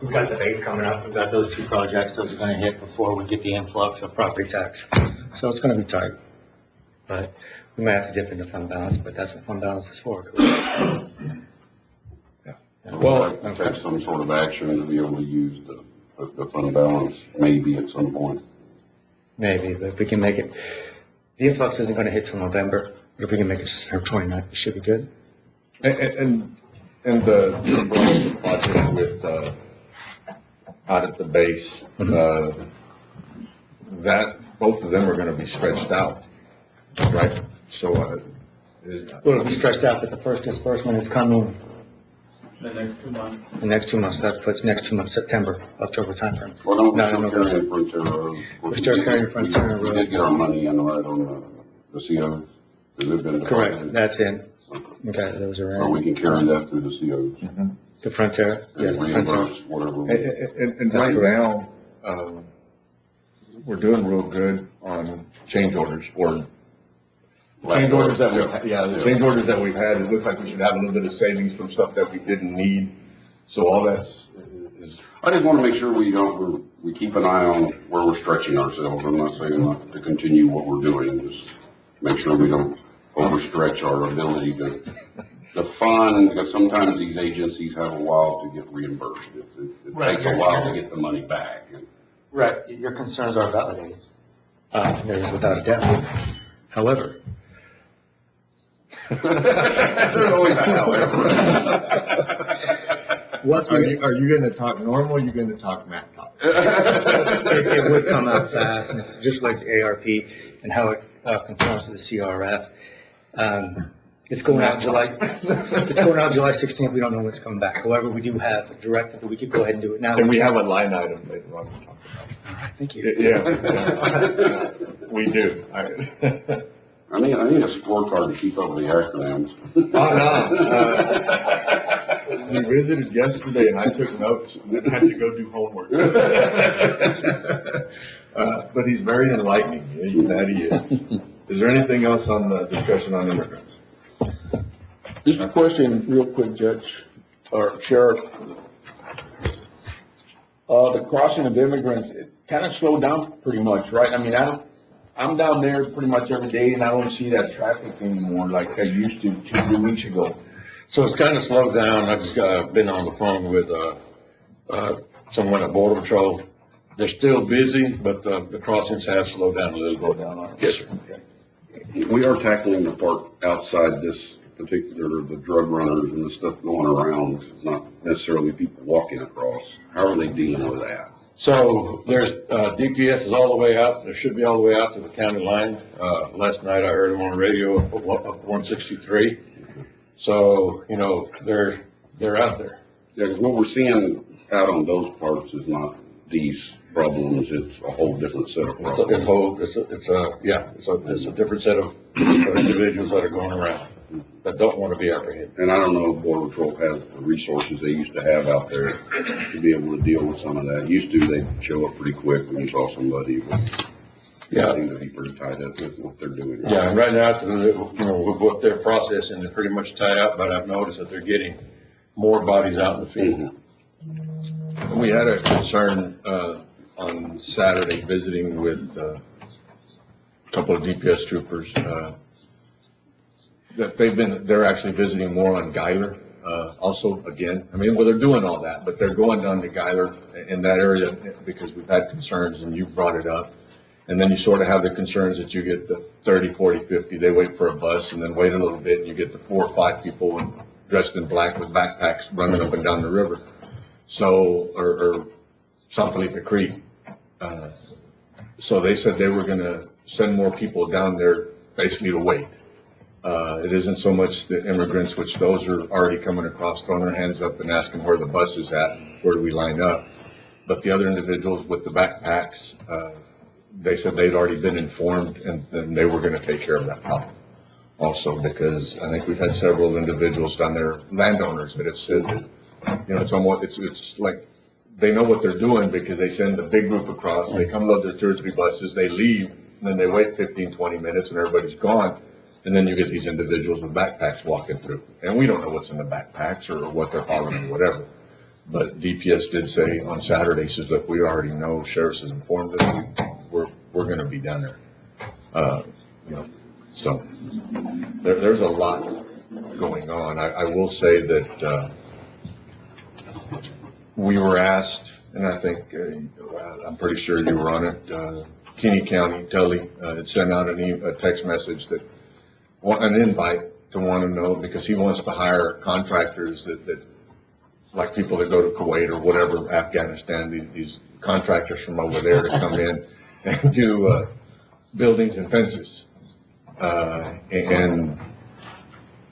We've got the base coming up, we've got those two projects those are gonna hit before we get the influx of property tax. So it's gonna be tight. But we might have to dip into fund balance, but that's what fund balance is for. Well, take some sort of action to be able to use the fund balance maybe at some point. Maybe, but if we can make it, the influx isn't gonna hit till November, but if we can make it September 29th, it should be good. And the project with, out at the base, that, both of them are gonna be stretched out, right? So, Well, it'll be stretched out, but the first disbursement is coming The next 2 months. the next 2 months, that's puts next 2 months, September, October timeframe. Well, don't we No, still no, carry no. in Frontier Road? We still carry in Frontier We Road. did get our money in, right, on the COs? Has it been Correct, deposited? that's in. Okay, those are Or we in. can carry that through the COs? The Frontier, yes, And the Frontier. reimburse whatever. and That's right correct. now, we're doing real good on change orders, or change orders that we've, the change orders that we've had, it looks like we should have a little bit of savings from stuff that we didn't need. So all that's, is, I just wanna make sure we keep an eye on where we're stretching ourselves. I'm not saying not to continue what we're doing, just make sure we don't overstretch our ability to fund, because sometimes these agencies have a while to get reimbursed. It Right. takes a while to get the money back. Right, your concerns are validated. There is without a doubt. However. There's always a however. are you gonna talk normal, or are you gonna talk Matt talk? It would come out fast, and it's just like the ARP and how it conforms to the CRF. It's going out July 16th, we don't know when it's coming back. However, we do have a directive, that we could go ahead and do it now. And we have a line item later on to talk about. All right, thank you. Yeah, we do. I need a scorecard to keep up with the acronyms. We visited yesterday and I took notes, and then had to go do homework. But he's very enlightening, that he is. Is there anything else on the discussion on immigrants? Just a question, real quick, Judge, or Sheriff. The crossing of immigrants, it kind of slowed down pretty much, right? I mean, I'm down there pretty much every day and I don't see that traffic anymore like I used to 2-3 weeks ago. So it's kind of slowed down. I've just been on the phone with someone at Border Patrol. They're still busy, but the crossings have slowed down a little bit. Yes, sir. Okay. We are tackling the part outside this particular, the drug runners and the stuff going around, not necessarily people walking across. How are they dealing with that? So there's, DPS is all the way out. There should be all the way out to the county line. Last night I heard them on the radio up 163. So, they're out there. Yeah, because what we're seeing out on those parts is not these problems, it's a whole different set of problems. It's a different set of individuals that are going around that don't want to be apprehended. And I don't know if Border Patrol has the resources they used to have out there to be able to deal with some of that. Used to, they'd show up pretty quick when you saw somebody, but they seem to be pretty tied up with what they're doing. Yeah, and right now, with what they're processing, they're pretty much tied up, but I've noticed that they're getting more bodies out in the field. We had a concern, on Saturday visiting with a couple of DPS troopers, that they're actually visiting more on Guyler, also again. I mean, well, they're doing all that, but they're going down to Guyler in that area because we've had concerns and you brought it up. And then you sort of have the concerns that you get the 30, 40, 50, they wait for a bus and then wait a little bit and you get the 4 or 5 people dressed in black with backpacks running up and down the river. So, or San Felipe Creek. So they said they were gonna send more people down there basically to wait. It isn't so much the immigrants, which those are already coming across, throwing their hands up and asking where the bus is at, where do we line up. But the other individuals with the backpacks, they said they'd already been informed and they were gonna take care of that problem also, because I think we've had several individuals down there, landowners, that have said that, it's like, they know what they're doing because they send a big group across, they come load their 2 or 3 buses, they leave, and then they wait 15, 20 minutes and everybody's gone. And then you get these individuals with backpacks walking through, and we don't know what's in the backpacks or what they're hauling or whatever. But DPS did say on Saturday, says, look, we already know, sheriff's has informed us, we're gonna be down there. You know, so there's a lot going on. I will say that, we were asked, and I think, I'm pretty sure you were on it, Kinney County, Tully, had sent out a text message that, an invite to want to know, because he wants to hire contractors that like people that go to Kuwait or whatever, Afghanistan, these contractors from over there to come in and do, buildings and fences. And,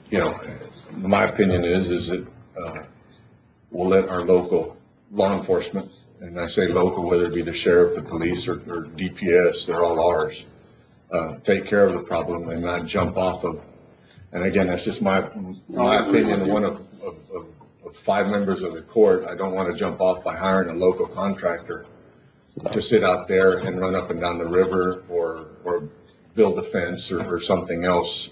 you know, my opinion is that, we'll let our local law enforcement, and I say local, whether it be the sheriff, the police, or DPS, they're all ours, take care of the problem and not jump off of, and again, that's just my opinion, one of 5 members of the court. I don't want to jump off by hiring a local contractor to sit out there and run up and down the river or build a fence or something else,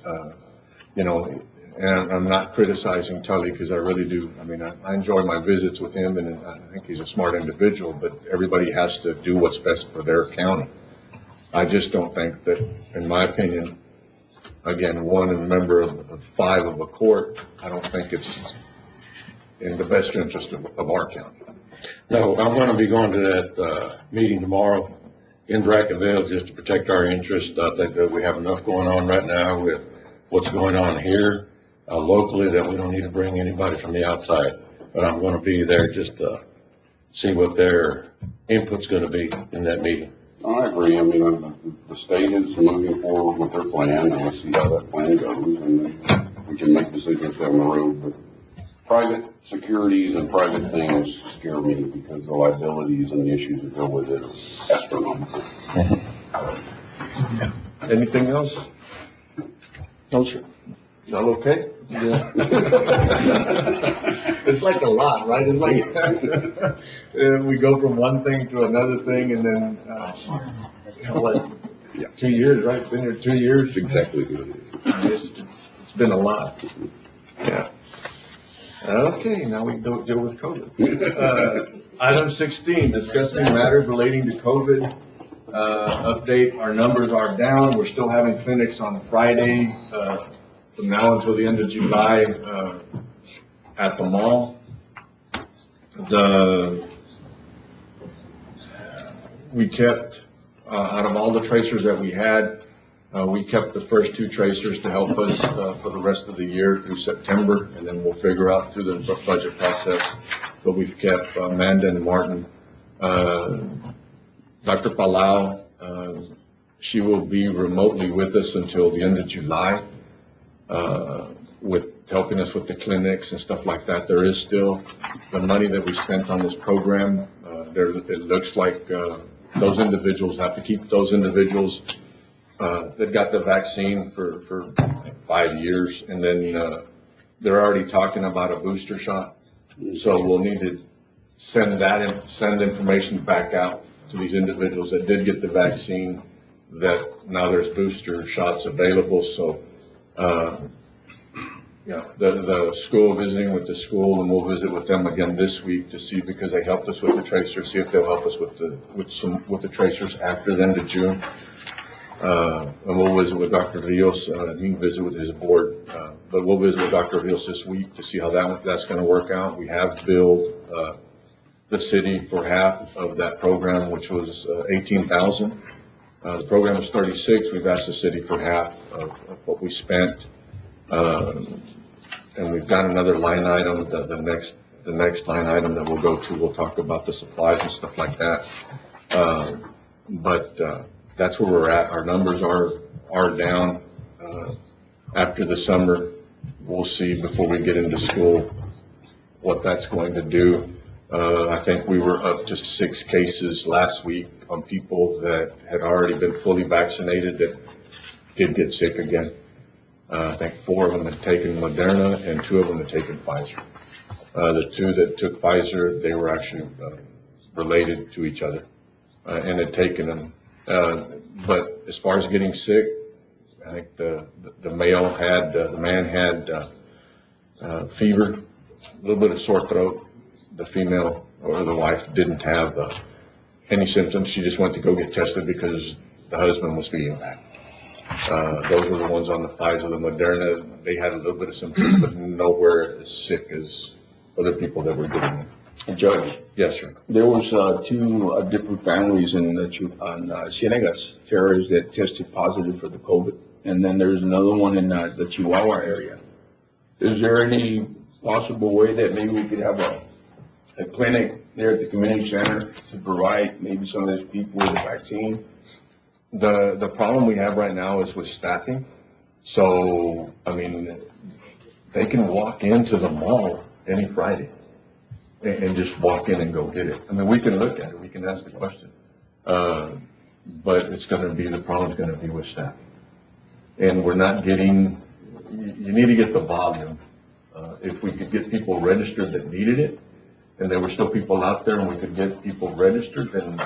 you know. And I'm not criticizing Tully, because I really do. I mean, I enjoy my visits with him, and I think he's a smart individual, but everybody has to do what's best for their county. I just don't think that, in my opinion, again, one member of 5 of a court, I don't think it's in the best interest of our county. No, I'm going to be going to that meeting tomorrow in Brackenville just to protect our interests. I think that we have enough going on right now with what's going on here locally, that we don't need to bring anybody from the outside. But I'm going to be there just to see what their input's going to be in that meeting. I agree. I mean, the state is moving forward with their plan, and we'll see how that plan goes, and then we can make decisions down the road. But private securities and private things scare me, because the liabilities and the issues that go with it are astronomical. Anything else? No, sir. Is that okay? Yeah. It's like a lot, right? It's like, we go from one thing to another thing, and then, what, 2 years, right? It's been here 2 years? That's exactly what it is. It's been a lot. Yeah. Okay, now we can deal with COVID. Item 16, discussing matters relating to COVID. Update, our numbers are down. We're still having clinics on Friday, from now until the end of July, at the mall. We kept, out of all the tracers that we had, we kept the first 2 tracers to help us for the rest of the year through September, and then we'll figure out through the budget process. But we've kept Amanda and Martin. Dr. Palau, she will be remotely with us until the end of July, with helping us with the clinics and stuff like that. There is still the money that we spent on this program. It looks like those individuals have to keep those individuals that got the vaccine for 5 years, and then they're already talking about a booster shot. So we'll need to send information back out to these individuals that did get the vaccine, that now there's booster shots available. So, yeah, the school, visiting with the school, and we'll visit with them again this week to see, because they helped us with the tracers, see if they'll help us with the tracers after the end of June. And we'll visit with Dr. Rios, he can visit with his board, but we'll visit with Dr. Rios this week to see how that's going to work out. We have billed the city for half of that program, which was $18,000. The program was 36. We've asked the city for half of what we spent, and we've got another line item. The next line item that we'll go to, we'll talk about the supplies and stuff like that. But that's where we're at. Our numbers are down. After the summer, we'll see before we get into school what that's going to do. I think we were up to 6 cases last week on people that had already been fully vaccinated that did get sick again. I think 4 of them had taken Moderna and 2 of them had taken Pfizer. The 2 that took Pfizer, they were actually related to each other and had taken them. But as far as getting sick, I think the man had fever, a little bit of sore throat. The female or the wife didn't have any symptoms. She just went to go get tested because the husband was feeling bad. Those were the ones on the Pfizer. The Moderna, they had a little bit of symptoms, but nowhere as sick as other people that were getting it. Judge, Yes, sir. there was two different families in the Cienegas Terrace that tested positive for the COVID, and then there's another one in the Chihuahua area. Is there any possible way that maybe we could have a clinic there at the community center to provide maybe some of those people with the vaccine? The problem we have right now is with staffing. So, I mean, they can walk into the mall any Friday and just walk in and go get it. I mean, we can look at it, we can ask the question. But the problem's gonna be with staffing. And we're not getting, you need to get the volume. If we could get people registered that needed it, and there were still people out there and we could get people registered, then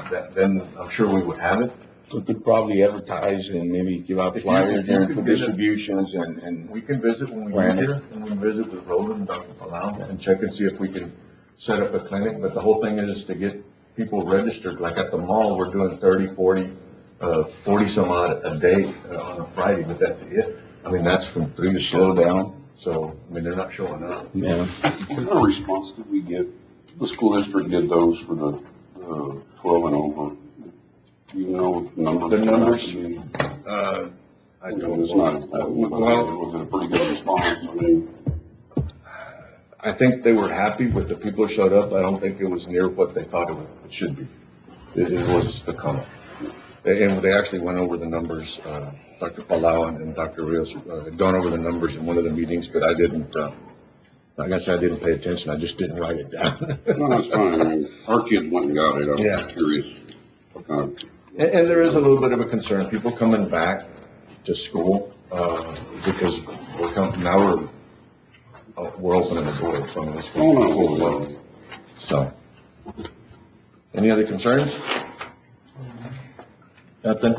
I'm sure we would have it. We could probably advertise and maybe give out flyers and for distributions and. We can visit when we get here, and we visit with Roland and Dr. Palau and check and see if we can set up a clinic. But the whole thing is to get people registered. Like at the mall, we're doing 30, 40 some odd a day on a Friday, but that's it. I mean, that's from 3 to Slow down. So, I mean, they're not showing up. Yeah. What kind of response did we get? The school district did those for the 12 and over. Do you know the numbers? The numbers? I don't. It's not. Was it a pretty good response? I mean, I think they were happy with the people who showed up. I don't think it was near what they thought it should be. It was the comment. And they actually went over the numbers. Dr. Palau and Dr. Rios had gone over the numbers in one of the meetings, but I didn't. Like I said, I didn't pay attention. I just didn't write it down. no, that's fine. I mean, our kids went and got it. I'm Yeah. curious what kind of. And there is a little bit of a concern. People coming back to school because we're opening the door. So, I mean, it's full blown. So, any other concerns? Nothing.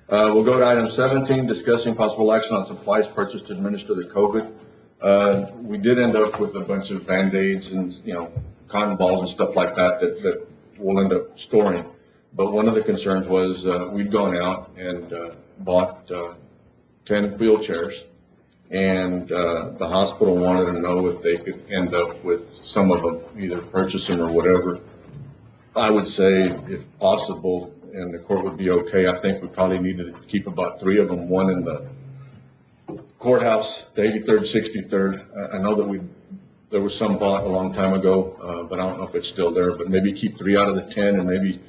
We'll go to item 17, discussing possible action on supplies purchased to administer the COVID. We did end up with a bunch of Band-Aids and, cotton balls and stuff like that we'll end up storing. But one of the concerns was, we'd gone out and, bought, 10 wheelchairs. And, the hospital wanted to know if they could end up with some of them, either purchase them or whatever. I would say, if possible, and the court would be okay, I think we probably need to keep about 3 of them, one in the courthouse, the 83rd, 63rd. I know that there was some bought a long time ago, but I don't know if it's still there, but maybe keep 3 out of the 10 and maybe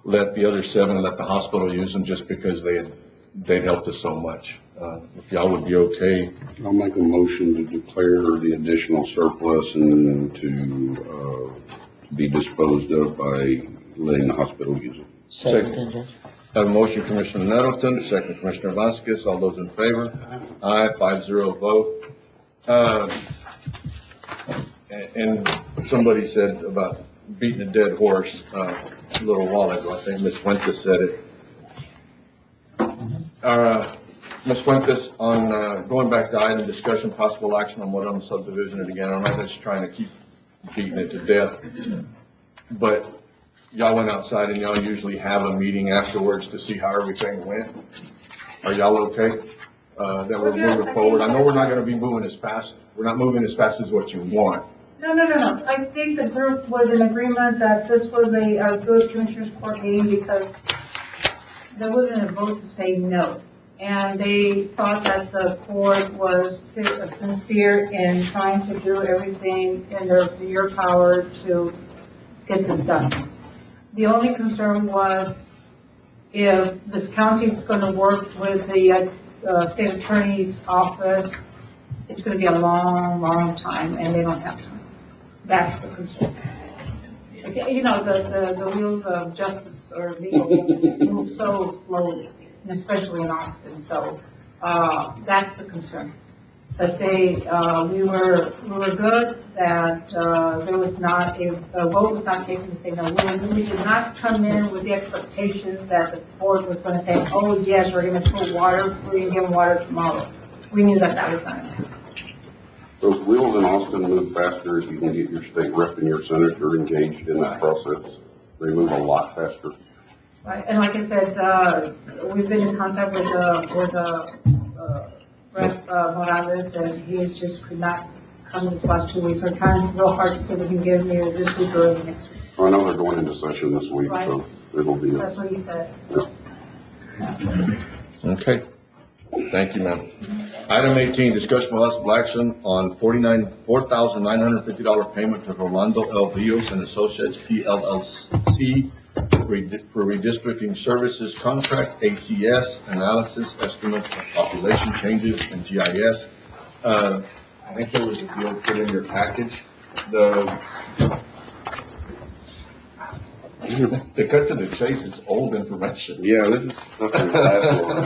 let the other 7, let the hospital use them just because they'd helped us so much. If y'all would be okay. I'll make a motion to declare the additional surplus and to be disposed of by letting the hospital use it. Second. Have a motion, Commissioner Nettleton, second, Commissioner Vasquez. All those in favor? Aye, 5-0 vote. And somebody said about beating a dead horse a little while ago. I think Ms. Fuentes said it. Ms. Fuentes, on going back to item discussion, possible action on what on subdivision, and again, I'm not just trying to keep beating it to death, but y'all went outside and y'all usually have a meeting afterwards to see how everything went. Are y'all okay? That we're moving forward? I know we're not gonna be moving as fast. We're not moving as fast as what you want. No. I think the group was in agreement that this was a good Commissioners Court meeting because there wasn't a vote to say no. And they thought that the court was sincere in trying to do everything in their power to get this done. The only concern was if this county is going to work with the state attorney's office, it's going to be a long, long time, and they don't have time. That's the concern. The wheels of justice or legal move so slowly, and especially in Austin. So that's a concern. But we were good that, there was not, a vote was not taken to say no. We did not come in with the expectation that the board was gonna say, oh, yes, we're gonna put water, we're gonna give water tomorrow. We knew that that was not gonna happen. Those wheels in Austin move faster if you can get your state rep and your senator engaged in that process. They move a lot faster. Right, and like I said, we've been in contact with Rep. Morales, and he just could not come this last 2 weeks. We're trying real hard to see if we can get him here this week or early next week. I know they're going into session this week, so it'll be. That's what he said. Okay. Thank you, ma'am. Item 18, discussion with possible action on $4,950 payment to Rolando L. Rios and Associates PLLC for redistricting services contract, ACS, analysis, estimate of population changes in GIS. I think there was a deal put in your package. To cut to the chase, it's old information. Yeah, this is stuff in the last one.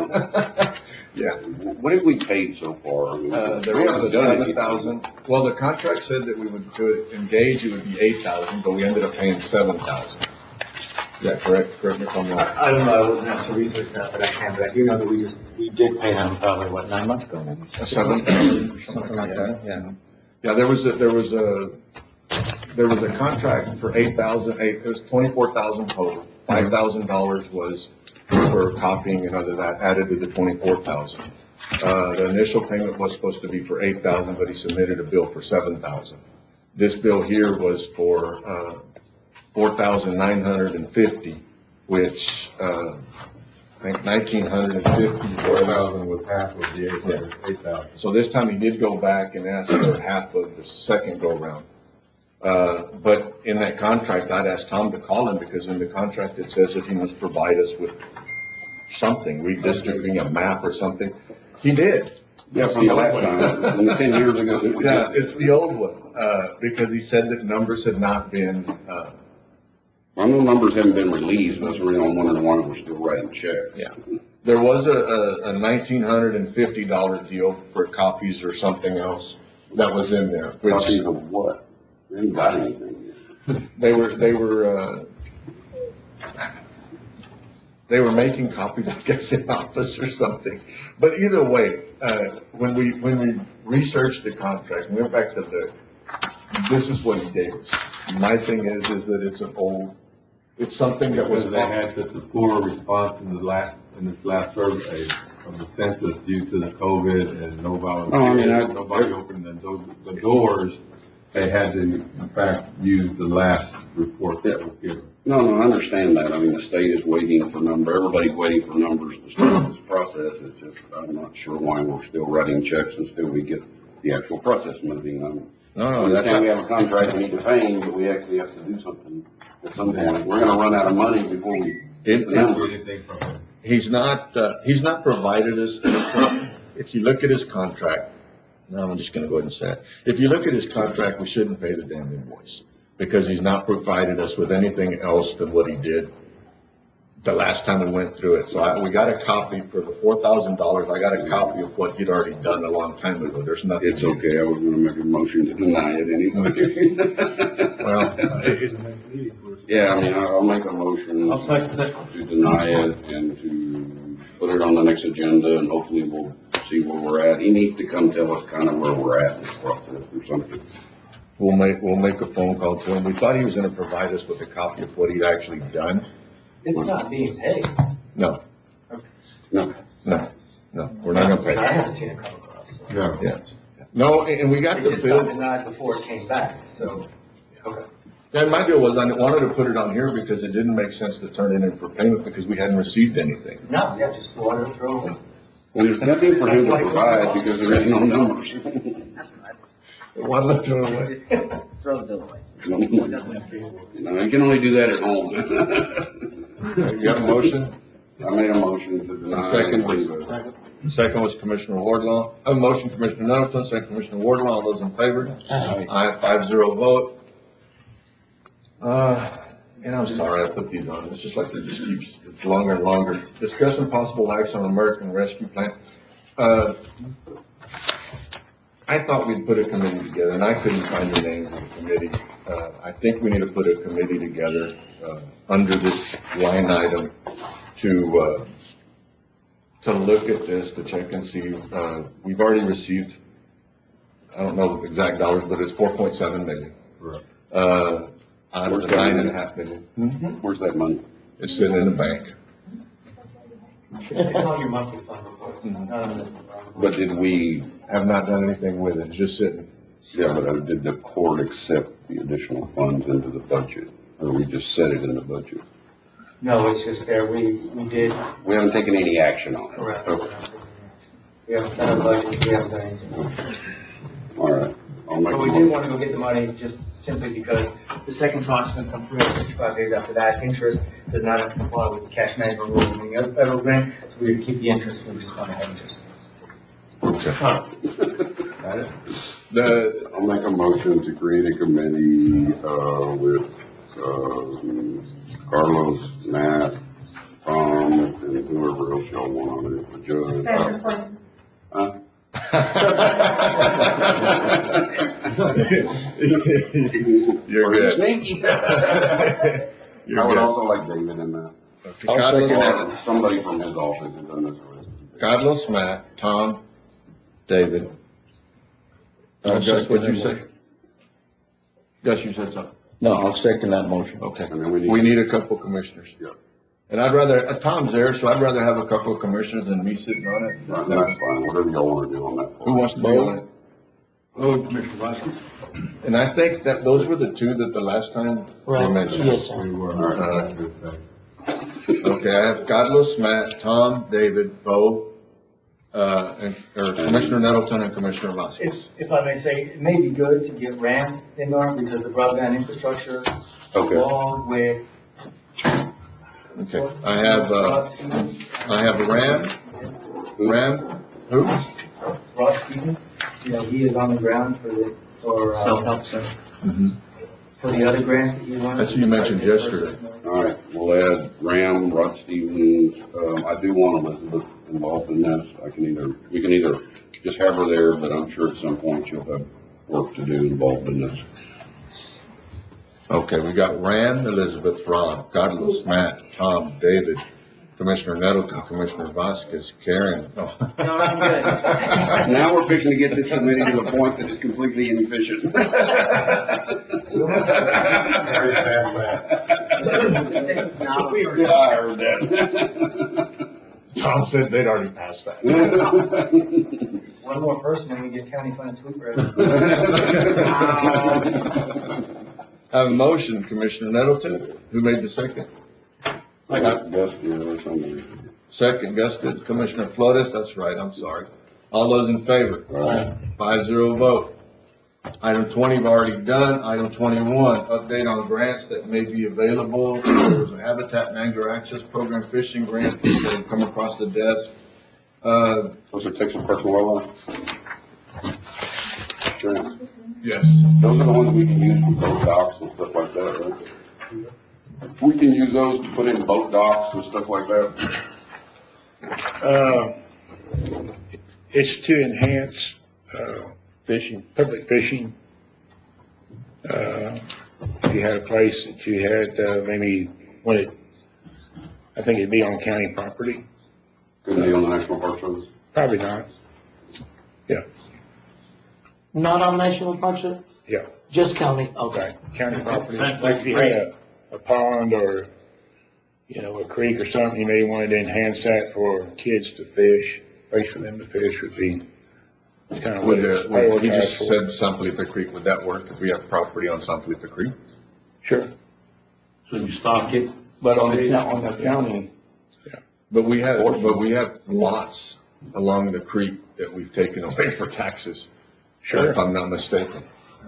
Yeah. What have we paid so far? I mean, There was a 7,000. Well, the contract said that we would engage, it would be 8,000, but we ended up paying 7,000. Is that correct? Correct me if I'm wrong. I don't know, I wasn't asked to research that, but I can, but I do know that we did pay them probably, 9 months ago, maybe? 7,000, Something like that, yeah. Yeah, there was a contract for 8,000, it was 24,000 total. $5,000 was for copying and other that added to the 24,000. The initial payment was supposed to be for 8,000, but he submitted a bill for 7,000. This bill here was for, 4,950, which, I think 1,950. 4,000 with half of the 8,000. So this time he did go back and ask for half of the second go round. But in that contract, I'd asked Tom to call him because in the contract it says that he must provide us with something, redistricting a map or something. He did. Yeah, from the last time, 10 years ago. Yeah, it's the old one, because he said that numbers had not been, I know numbers haven't been released, but that's the reason I'm wondering why we're still writing checks. Yeah. There was a $1,950 deal for copies or something else that was in there. Which Copies of what? We haven't got anything yet. They were making copies, I guess, in office or something. But either way, when we researched the contract, we went back to this is what he gave us. My thing is that it's something that was. Because they had such a poor response in this last survey from the census due to the COVID and no volunteers, nobody opened the doors. They had to, in fact, use the last report that was given. No, I understand that. I mean, the state is waiting for everybody's waiting for numbers to start this process. It's just, I'm not sure why we're still writing checks until we get the actual process moving. No, that's we have a contract we need to pay, but we actually have to do something at some point. We're gonna run out of money before we get the numbers. He's not provided us, if you look at his contract, no, I'm just gonna go ahead and say it. If you look at his contract, we shouldn't pay the damn invoice, because he's not provided us with anything else than what he did the last time we went through it. So we got a copy for the $4,000, I got a copy of what he'd already done a long time ago. There's nothing. It's okay, I was gonna make a motion to deny it anyway. Well, yeah, I mean, I'll make a motion to deny it and to put it on the next agenda, and hopefully we'll see where we're at. He needs to come tell us kind of where we're at in this process or something. We'll make a phone call to him. We thought he was gonna provide us with a copy of what he'd actually done. It's not being paid. No, No. we're not gonna pay. I haven't seen it come across. So. No. Yeah. No, and we got It the just bill. got denied before it came back, so, okay. And my deal was I wanted to put it on here because it didn't make sense to turn it in for payment because we hadn't received anything. No, yeah, just water and throw away. Well, there's nothing for him to provide because there is no numbers. One left throw it away. Throws it away. No, you can only do that at home. You got a motion? I made a motion to deny. Second was Commissioner Wardlaw. A motion, Commissioner Nettleton, second Commissioner Wardlaw. All those in favor? Aye, 5-0 vote. And I'm sorry I put these on. It's just like it just keeps, it's longer and longer. Discussion possible action on American Rescue Plan. I thought we'd put a committee together, and I couldn't find the names of the committee. I think we need to put a committee together, under this line item to look at this, to check and see. We've already received, I don't know the exact dollars, but it's 4.7 million. Right. Out of the 9.5 million. Where's that money? It's sitting in the bank. It's on your monthly fund report, not on this one. But did we, Have not done anything with it, it's just sitting. yeah, but did the court accept the additional funds into the budget? Or we just set it in the budget? No, it's just there, we did, We haven't taken any action on it? correct. Okay. We haven't set a budget, we haven't done anything. All right. I'll make a But we did motion. want to go get the money just simply because the second tranche is going to come through in 65 days after that. Interest does not have to comply with the cash management rules of any other federal grant, so we would keep the interest, we just want to have interest. Got it? I'll make a motion to create a committee, with, Carlos, Matt, Tom, and whoever else y'all want on it, the judge. Senator Clinton. Huh? You're good. Sneaky. You're I would good. also like David in that. Okay, Carlos, Or somebody from his office who done this already. Carlos, Matt, Tom, David. Gus, what'd you say? Gus, you said something? No, I'll second that motion. Okay. And then we We need- need a couple commissioners. Yeah. And I'd rather, Tom's there, so I'd rather have a couple of commissioners than me sitting on it. Right, that's fine, whatever y'all wanna do on that. Who wants to be on it? Oh, Commissioner Vasquez? And I think that those were the two that the last time they mentioned. We were. All right. Okay, I have Carlos, Matt, Tom, David, Bo, or Commissioner Nettleton and Commissioner Vasquez. If I may say, it may be good to get RAM in there because the broadband infrastructure, Okay. along with. Okay, I have Ram, who? Ross Stevens, he is on the ground for Self-help, sir. for the other grants that you want. That's who you mentioned yesterday. All right, we'll add Ram, Rod Stevens, I do want Elizabeth involved in this. We can either just have her there, but I'm sure at some point she'll have work to do involved in this. Okay, we got Rand, Elizabeth, Ron, Carlos, Matt, Tom, David, Commissioner Nettleton, Commissioner Vasquez, Karen. Oh. No, I'm good. Now we're fixing to get this committee to a point that is completely inefficient. I heard that. Tom said they'd already passed that. One more person and we get county funded sweeper. I have a motion, Commissioner Nettleton, who made the second? I got Dusty or somebody. Second, Gus did. Commissioner Flores, that's right, I'm sorry. All those in favor? Aye. 5-0 vote. Item 20 we've already done. Item 21, update on grants that may be available. There was a Habitat and Angler Access Program fishing grant that have come across the desk. Those are Texas Parks and Wildlife? Sure. Yes. Those are the ones we can use for boat docks and stuff like that, right? We can use those to put in boat docks and stuff like that. It's to enhance, Fishing. public fishing. If you had a place that you had, maybe I think it'd be on county property. Couldn't be on the National Park Service? Probably not. Yeah, Not on National Park Service? yeah, Just county? Okay. right, county property. Like if you had a pond or, a creek or something, you may want to enhance that for kids to fish, place for them to fish would be kind of what it's He just prioritized for. said San Felipe Creek, would that work if we have property on San Felipe Creek? Sure. So you stock it? But on the county, But we have lots along the creek that we've taken away for taxes. Sure. If I'm not mistaken.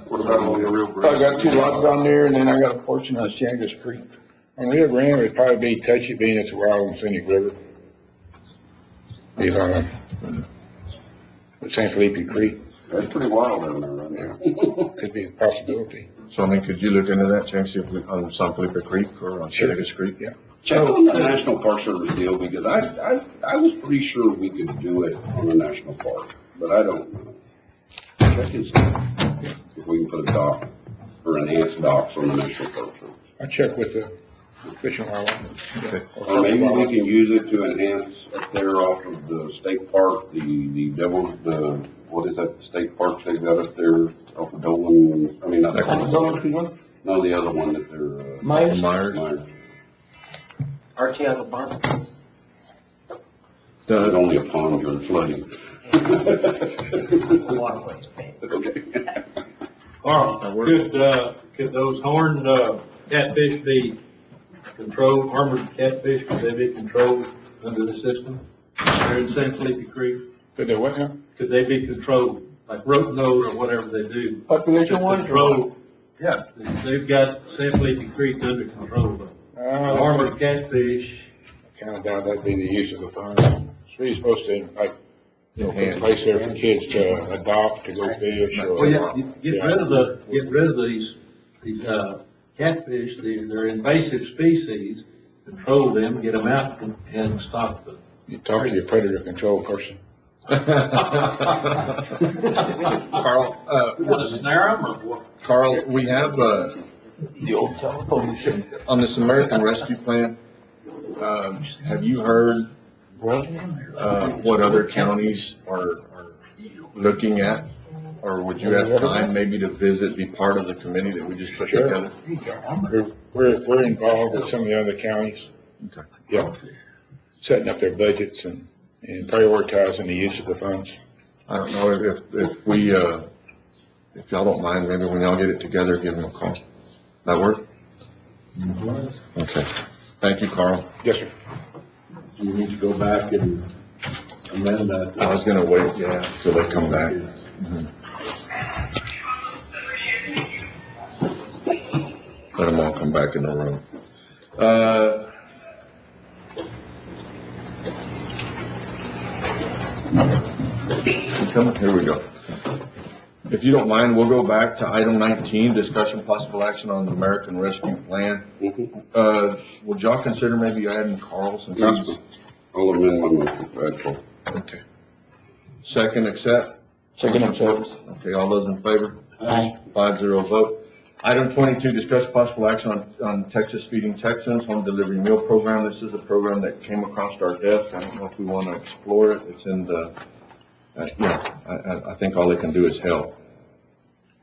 What about on the Rio Grande? I got 2 lots down there and then I got a portion of Shangus Creek. On Rio Grande, it'd probably be touchy being it's a wild and scenic river. But San Felipe Creek That's pretty wild down there right now. could be a possibility. So could you look into that, James, see if we, on San Felipe Creek or on Sure. Chagas Creek? Yeah. Check on the National Park Service deal, because I was pretty sure we could do it on the national park, but I don't know. check and see if we can put a dock or enhanced docks on the National Park Service. I checked with the Fish and Wildlife. Okay. Or maybe we can use it to enhance up there off of the state park, what is that state park they've got up there off of Dolan? I mean, not that one. No, the other one that they're, Myers. RT on the farm. There's only a pond during flooding. Waterways. Okay. Carl, could those horned, catfish be controlled, armored catfish, could they be controlled under the system? They're in San Felipe Creek, Could they what now? could they be controlled, like rope note or whatever they do? Population wise? Control, Yeah. they've got San Felipe Creek under control, but armored catfish, I kinda doubt that'd be the use of the funds. So you're supposed to, like, put a place there for kids to adopt, to go fish or. well, yeah, you get rid of these, catfish, they're invasive species, control them, get them out and stop them. You talk to your predator control person. Carl, Want to snare them or what? Carl, we have, the old telephone on this American Rescue Plan. Have you heard, what other counties are looking at? Or would you have time maybe to visit, be part of the committee that we just put Sure. together? We're involved with some of the other counties. Okay. Yeah. Setting up their budgets and prioritizing the use of the funds. I don't know if we, if y'all don't mind, maybe when y'all get it together, give them a call. That work? Okay. Thank you, Carl. Yes, sir. You need to go back and amend that. I was gonna wait, yeah, till they come back. Let them all come back in the room. Here we go. If you don't mind, we'll go back to item 19, discussion possible action on the American Rescue Plan. Would y'all consider maybe adding Carl since he's... I'll amend my motion to add Carl. Okay. Second, accept? Second, accept. Okay, all those in favor? Aye. 5-0 vote. Item 22, discuss possible action on Texas Feeding Texans Home Delivery Meal Program. This is a program that came across our desk. I don't know if we want to explore it. It's in the, I think all it can do is help.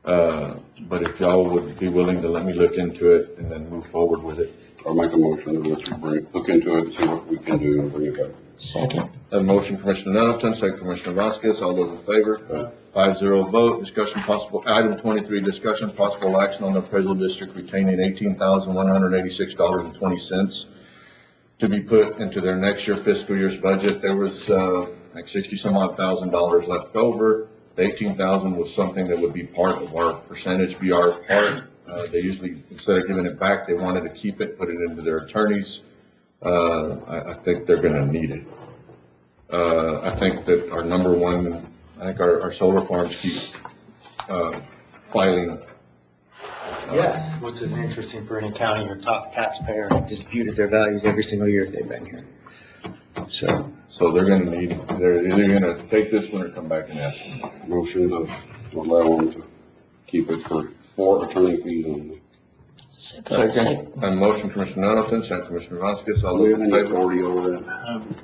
But if y'all would be willing to let me look into it and then move forward with it. I'll make a motion to look into it and see what we can do and bring it back. Second. A motion, Commissioner Nettleton, second Commissioner Vasquez, all those in favor? 5-0 vote, discussion possible, item 23, discussion possible action on the appraisal district retaining $18,186.20 to be put into their next year fiscal year's budget. There was, like 60 some odd $1,000 left over. The 18,000 was something that would be part of our percentage, be our part. They usually, instead of giving it back, they wanted to keep it, put it into their attorneys. I think they're gonna need it. I think that our number one, I think our solar farms keep, filing. Yes, which is interesting for any county or top taxpayer, disputed their values every single year they've been here. So they're gonna need, they're either gonna take this one or come back and ask them. Motion to allow them to keep it for attorney fees only. Second. A motion, Commissioner Nettleton, second Commissioner Vasquez, all Do we those have in any favor? authority over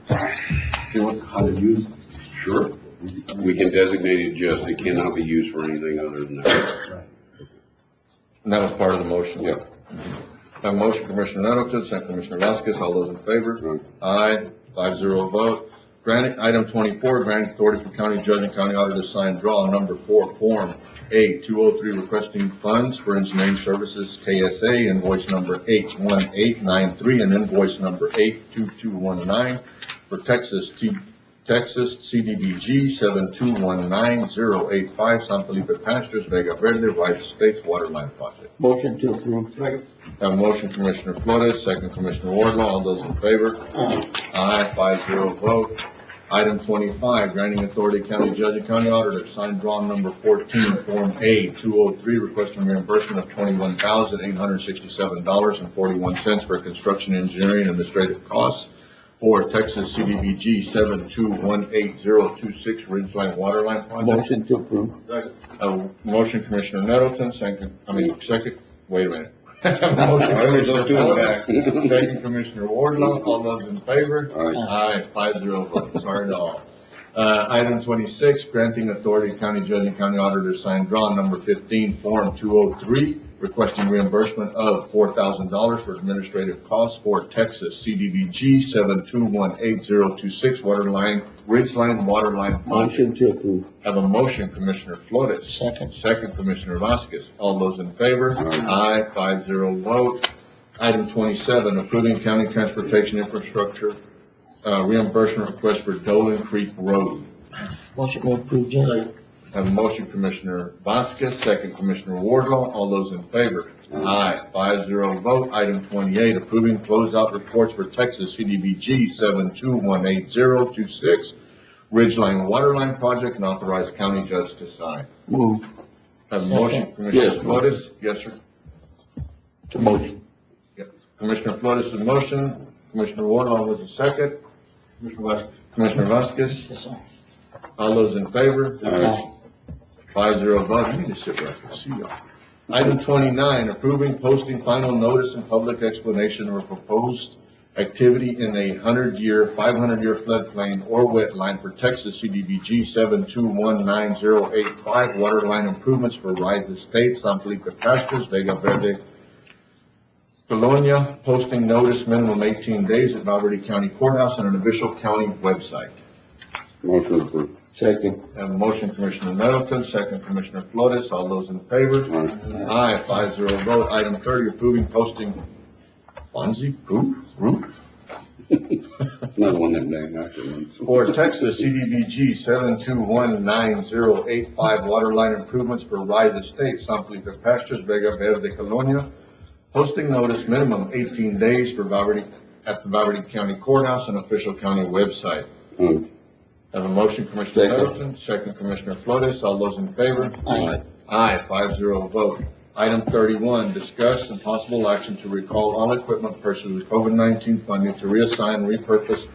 that? See what, how to use it? Sure. We can designate it just, it cannot be used for anything other than that. And that was part of the motion? Yeah. A motion, Commissioner Nettleton, second Commissioner Vasquez, all those in favor? Aye, 5-0 vote. Granting, item 24, granting authority for county judge and county auditor to sign draw number 4, Form A-203, requesting funds for engineering services, KSA, invoice number 81893, and invoice number 82219 for Texas CDBG 7219085, San Felipe Pastures, Vega Verde, White States Waterline Project. Motion to approve. A motion, Commissioner Flores, second Commissioner Wardlaw, all those in favor? Aye, 5-0 vote. Item 25, granting authority county judge and county auditor to sign draw number 14, Form A-203, requesting reimbursement of $21,867.41 for construction engineering and administrative costs for Texas CDBG 7218026 Ridgeline Waterline Project. Motion to approve. Motion Commissioner Nettleton, second, wait a minute. Motion Let's do it back. Second Commissioner Wardlaw, all those in favor? Aye. 5-0 vote, sorry to all. Item 26, granting authority to county judge and county auditor sign draw number 15, Form 203, requesting reimbursement of $4,000 for administrative costs for Texas CDBG 7218026 Ridgeline Waterline Project. Motion to approve. Have a motion, Commissioner Flores. Second, Commissioner Vasquez. All those in favor? Aye. 5-0 vote. Item 27, approving county transportation infrastructure reimbursement request for Dolan Creek Road. Motion to approve, Judge. Have a motion, Commissioner Vasquez, second, Commissioner Wardlaw. All those in favor? Aye. 5-0 vote. Item 28, approving closeout reports for Texas CDBG 7218026 Ridgeline Waterline Project, and authorize county judge to sign. Move. Have a motion, Commissioner Yes. Flores? Yes, sir. Motion. Yes. Commissioner Flores, the motion. Commissioner Wardlaw was the second. Commissioner Vasquez? Yes, sir. All those in favor? Aye. 5-0 vote. I need to sit where I can see y'all. Item 29, approving posting final notice and public explanation of a proposed activity in a 500-year floodplain or wetline for Texas CDBG 7219085 waterline improvements for Rise Estates, San Felipe Pastures, Vega Verde, Colonia, posting notice minimum 18 days at Valverde County Courthouse and an official county website. Motion approved. Second. Have a motion, Commissioner Nettleton, second, Commissioner Flores. All those in favor? Aye. 5-0 vote. Item 30, approving posting Fonzie roof Another one that name after. for Texas CDBG 7219085 waterline improvements for Rise Estates, San Felipe Pastures, Vega Verde, Colonia. Posting notice minimum 18 days for at the Valverde County Courthouse and official county website. Move. Have a motion, Commissioner Second. Nettleton, second, Commissioner Flores. All those in favor? Aye. Aye. 5-0 vote. Item 31, discuss and possible action to recall all equipment purchased with COVID-19 funding to reassign and repurpose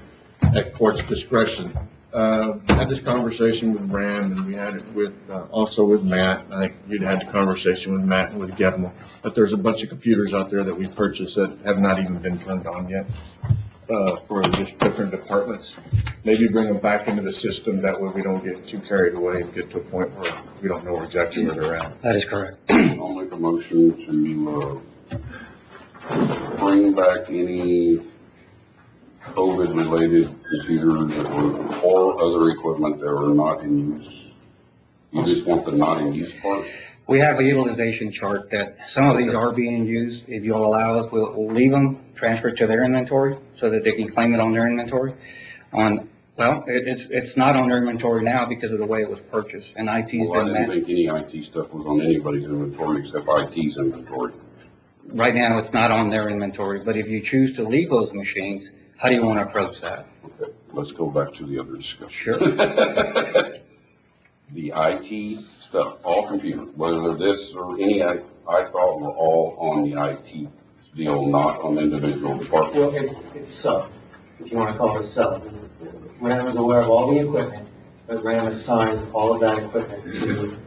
at court's discretion. Had this conversation with Ram, and we had it with, also with Matt. I think you'd had the conversation with Matt and with Getmo. But there's a bunch of computers out there that we purchased that have not even been turned on yet, for just different departments. Maybe bring them back into the system, that way we don't get too carried away and get to a point where we don't know exactly where they're at. That is correct. I'll make a motion to, bring back any COVID-related computers that were, or other equipment that were not in use. You just want the not in use part? We have a utilization chart that some of these are being used. If you'll allow us, we'll leave them, transfer to their inventory so that they can claim it on their inventory. It's not on their inventory now because of the way it was purchased, and IT's Well, I been didn't think any IT stuff was on anybody's inventory except IT's inventory. right now, it's not on their inventory, but if you choose to leave those machines, how do you want to approach that? Okay, let's go back to the other discussion. Sure. The IT stuff, all computers, whether they're this or any, I thought were all on the IT deal, not on individual departments. Well, it's sub, if you want to call it a sub. Ram is aware of all the equipment, but Ram assigns all of that equipment to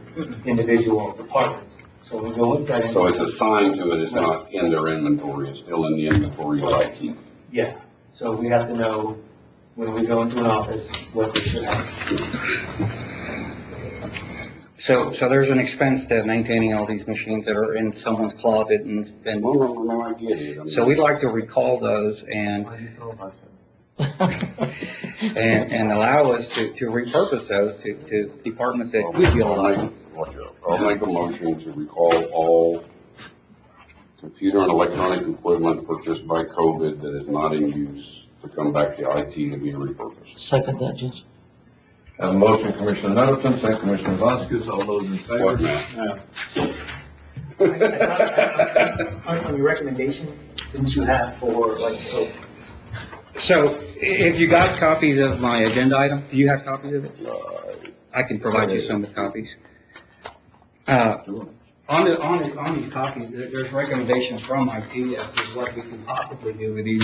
individual departments. So when we go into that. So it's assigned to it, it's not in their inventory, it's still in the inventory of IT. Yeah, so we have to know when we go into an office what they should have. So there's an expense to maintaining all these machines that are in someone's closet and. No, I get it. I mean, So we'd like to recall those and allow us to repurpose those to departments that could utilize them. I'll make a motion to recall all computer and electronic equipment purchased by COVID that is not in use to come back to IT to be repurposed. Second that, Judge. Have a motion, Commissioner Nettleton, second, Commissioner Vasquez. All those in favor? What, Matt? On your recommendation, didn't you have for So if you got copies of my agenda item, do you have copies of it? I can provide you some of the copies. On these copies, there's recommendations from IT as to what we can possibly do with these.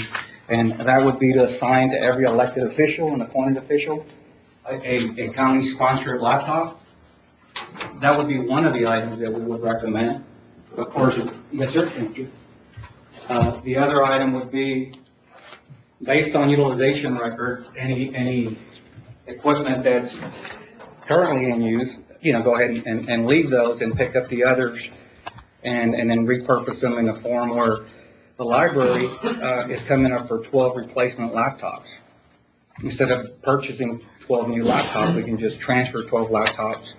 And that would be to assign to every elected official and appointed official a county-sponsored laptop. That would be one of the items that we would recommend. Of course, yes, sir, thank you. The other item would be, based on utilization records, any equipment that's currently in use, go ahead and leave those and pick up the others and then repurpose them in a form where the library is coming up for 12 replacement laptops. Instead of purchasing 12 new laptops, we can just transfer 12 laptops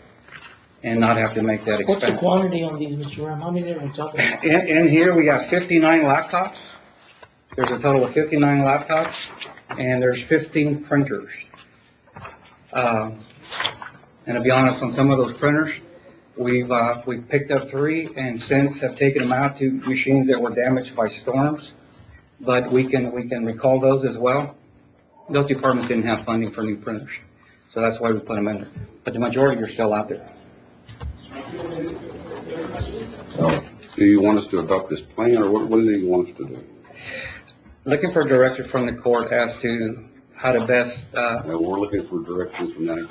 and not have to make that expense. What's the quantity on these, Mr. Ram? How many are we talking about? In here, we got 59 laptops. There's a total of 59 laptops, and there's 15 printers. And to be honest, on some of those printers, we've picked up 3 and since have taken them out to machines that were damaged by storms. But we can recall those as well. Those departments didn't have funding for new printers, so that's why we put them in there. But the majority are still out there. Do you want us to adopt this plan, or what do you want us to do? Looking for a directive from the court as to how to best, We're looking for directions from that.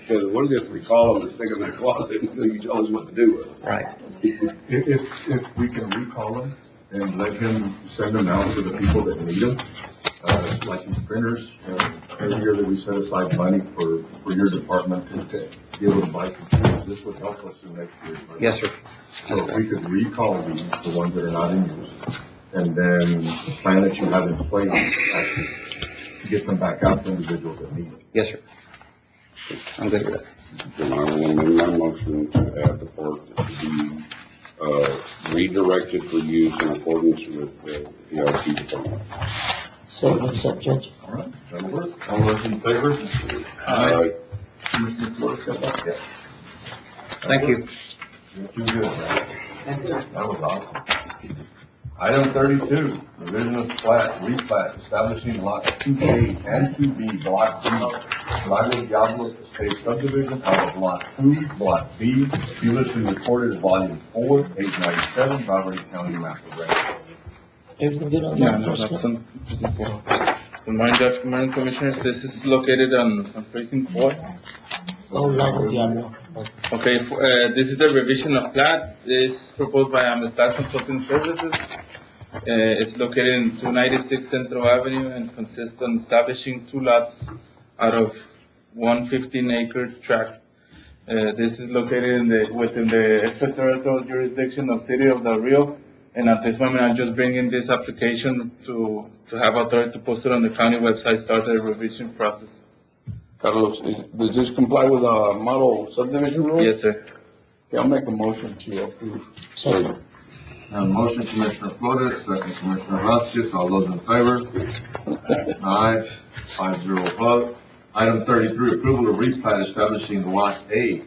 Because we'll just recall them and stick them in a closet until you tell us what to do with them. Right. If we can recall them and let him send them out to the people that need them, like these printers, every year that we set aside money for your department to be able to buy computers, this would help us in next year's budget. Yes, sir. So if we could recall these, the ones that are not in use, and then the plan that you have in place, actually get them back out to individuals that need it. Yes, sir. I'm good with that. Then I will amend my motion to add the part to be redirected for use in accordance with the ERP department. So, what's up, Judge? All right, that'll work. All those in favor? Aye. Commissioner Flores, got that? Yes. Thank you. You're too good, man. That was awesome. Item 32, revision of plat, replat, establishing lot 2A and 2B, block B, Lago Diablo Estate subdivision out of lot 2, block B, previously recorded as volume 4, page 97, Valverde County Master Record. Everything good on Yeah, that? no, that's some. Good morning, Judge, good morning, Commissioners. This is located on precinct 4. Oh, Lago Diablo. Okay, this is the revision of plat. It's proposed by Amistad Consulting Services. It's located in 296 Central Avenue and consists on establishing 2 lots out of 115-acre tract. This is located within the extraterritorial jurisdiction of City of Del Rio. And at this moment, I'm just bringing this application to have authority to post it on the county website, start the revision process. Carlos, does this comply with the model subdivision rules? Yes, sir. Okay, I'll make a motion to approve. Second. Motion Commissioner Flores, second Commissioner Vasquez, all those in favor? Aye, 5-0 opposed. Item 33, approval of replat establishing lot A,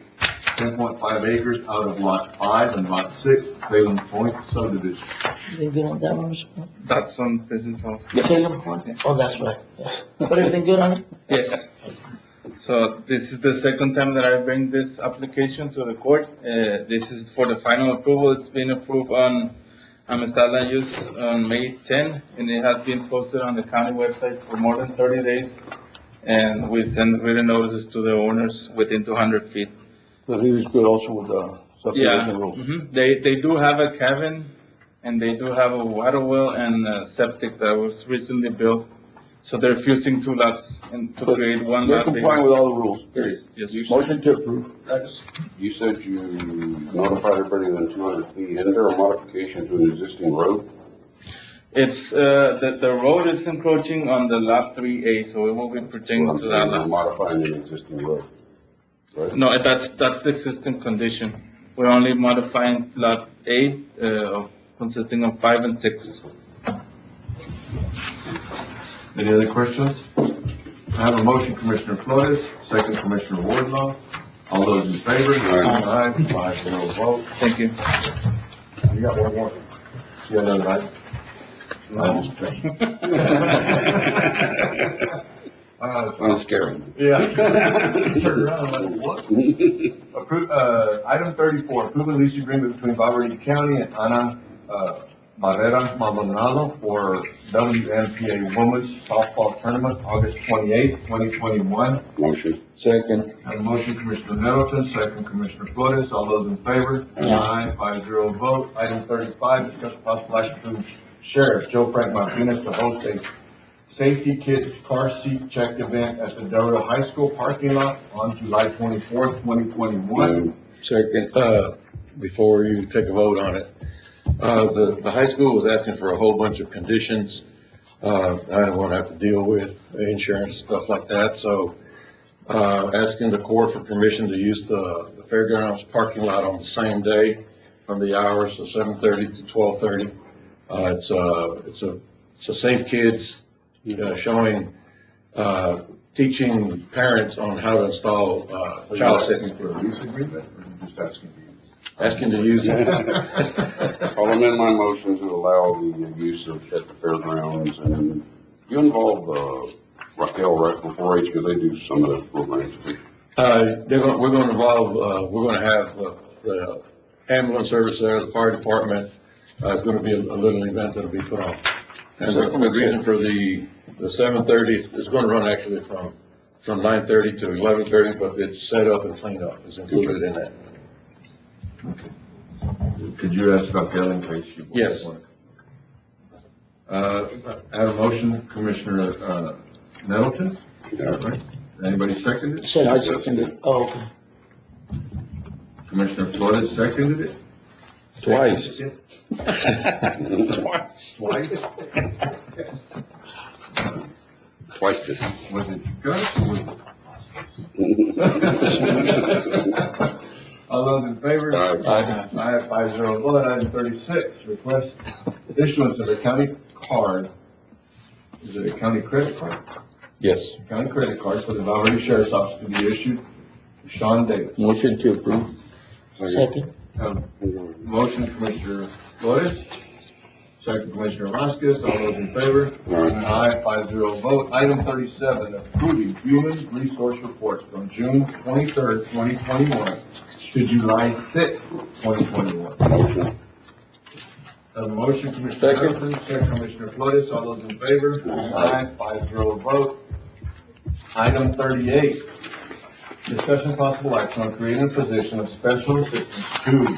10.5 acres out of lot 5 and lot 6, Salem Point subdivision. Everything good on that one, Mr. Ram? That's on President House. Salem Point? Oh, that's right, yes. But everything good on it? Yes. So this is the second time that I bring this application to the court. This is for the final approval. It's been approved on Amistad Land Use on May 10, and it has been posted on the county website for more than 30 days. And we send written notices to the owners within 200 feet. So he was good also with the Yeah, subdivision rules. they do have a cabin, and they do have a water well and a septic that was recently built. So they're fusing 2 lots and to create 1 They're lot. complying with all the rules, period. Yes, yes. Motion to approve. You said you notified everybody within 200 feet. Isn't there a modification to an existing road? It's, the road is encroaching on the lot 3A, so it will be pertaining Well, I'm to saying that we're lot. modifying an existing road, right? No, that's the existing condition. We're only modifying lot A, consisting of 5 and 6. Any other questions? I have a motion, Commissioner Flores, second Commissioner Wardlaw. All those in favor? Aye. 5-0 vote. Thank you. You got one more? You got another item? I'm just kidding. Unscaring. Yeah. Turn around, I'm like, what? Item 34, approve a lease agreement between Valverde County and Ana Barrera Maldonado for WNPA Women's Softball Tournament, August 28, 2021. Motion. Second. Have a motion, Commissioner Nettleton, second Commissioner Flores. All those in favor? Aye. 5-0 vote. Item 35, discuss possible action to Sheriff Joe Frank Martinez to host a Safety Kids Car Seat Check event at the Del Rio High School parking lot on July 24th, 2021. Second. Before you take a vote on it, the high school was asking for a whole bunch of conditions. I don't want to have to deal with insurance, stuff like that, so, asking the court for permission to use the fairgrounds parking lot on the same day from the hours of 7:30 to 12:30. It's a Safe Kids, showing, teaching parents on how to install, child safety. For a lease agreement, or you just asking to use? Asking to use it. I'll amend my motion to allow the use of at the fairgrounds, and you involve, Raquel, right, from 4-H, because they do some of those programs too. We're going to involve, we're going to have the ambulance service there, the fire department. It's going to be a little event that'll be put on. And the reason for the 7:30, it's going to run actually from 9:30 to 11:30, but it's set up and cleaned up, is included in that. Could you ask Raquel in case you? Yes. I have a motion, Commissioner, Nettleton? Yeah. Right. Anybody second it? Said I seconded. Oh, okay. Commissioner Flores seconded it? Twice. Twice? Twice this. Was it Gus or was it? All those in favor? Aye. I have 5-0 vote. Item 36, request issuance of a county card. Is it a county credit card? Yes. County credit card for the Valverde Sheriff's Office to be issued to Sean Davis. Motion to approve. Second. Motion, Commissioner Flores. Second, Commissioner Vasquez. All those in favor? Aye. 5-0 vote. Item 37, approving human resource reports from June 23rd, 2021 to July 6th, 2021. Motion. Have a motion, Commissioner Second. Nettleton, second, Commissioner Flores. All those in favor? Aye. 5-0 vote. Item 38, discussion possible action on creating a position of special assistant to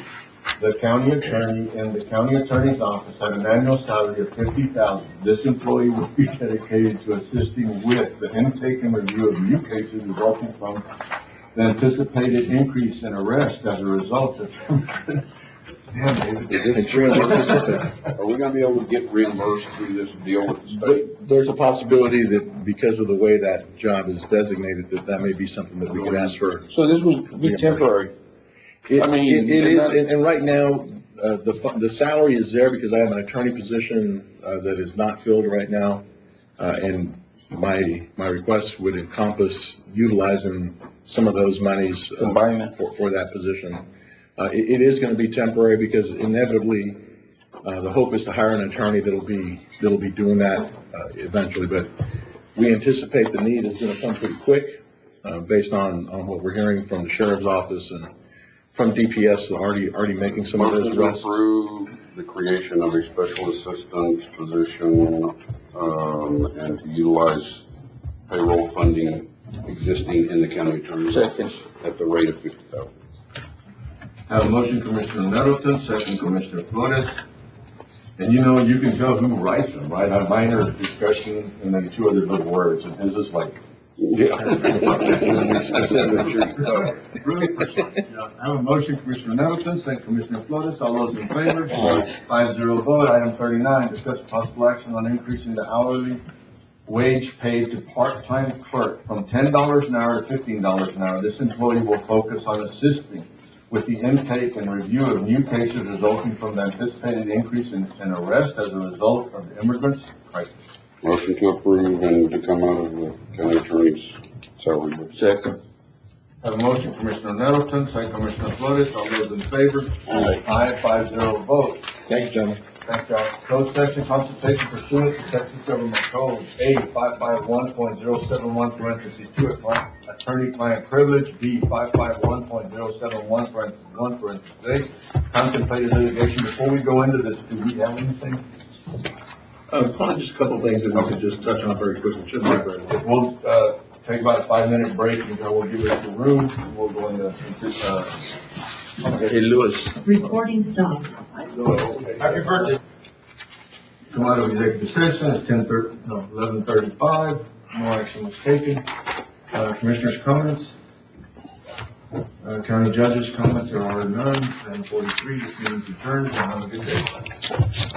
the county attorney in the county attorney's office at an annual salary of $50,000. This employee will be dedicated to assisting with the intake and review of new cases resulting from the anticipated increase in arrest as a result of. Damn, David. It's really specific. Are we gonna be able to get reimbursed through this deal with the state? There's a possibility that because of the way that job is designated, that may be something that we could ask for. So this would be temporary. I mean, It is, and right now, the salary is there because I have an attorney position, that is not filled right now. And my request would encompass utilizing some of those monies, for that position. It is gonna be temporary because inevitably, the hope is to hire an attorney that'll be doing that, eventually, but we anticipate the need is gonna come pretty quick, based on what we're hearing from the sheriff's office and from DPS, already making some of those Motion to arrests. approve the creation of a special assistant position, and to utilize payroll funding existing in the county attorney's office at the rate of $50,000. Have a motion, Commissioner Nettleton, second, Commissioner Flores. And you know, you can tell who writes them, right? A minor discussion and then two other little words, and his is like. Yeah. Really personal. I have a motion, Commissioner Nettleton, second, Commissioner Flores. All those in favor? 5-0 vote. Item 39, discuss possible action on increasing the hourly wage paid to part-time clerk from $10 an hour to $15 an hour. This employee will focus on assisting with the intake and review of new cases resulting from the anticipated increase in arrest as a result of the immigrants crisis. Motion to approve and to come out of the county attorney's salary. Second. Have a motion, Commissioner Nettleton, second, Commissioner Flores. All those in favor? Aye. 5-0 vote. Thank you, gentlemen. Thank you. Closed session consultation pursuant to Texas Government Code A 551.071 parentheses 2, attorney-client privilege, B 551.071 parentheses 1 parentheses 8, contemplated litigation. Before we go into this, do we have anything? Probably just a couple of things that we could just touch on very quickly. Shouldn't be very long. We'll, take about a 5-minute break, and then we'll give it the room, and we'll go into, Hey, Louis. Recording stopped. Happy birthday. Come out of executive session, it's 11:35, no action was taken. Commissioners' comments? County judges' comments, there are none, 10:43, this meeting's adjourned, and have a good day.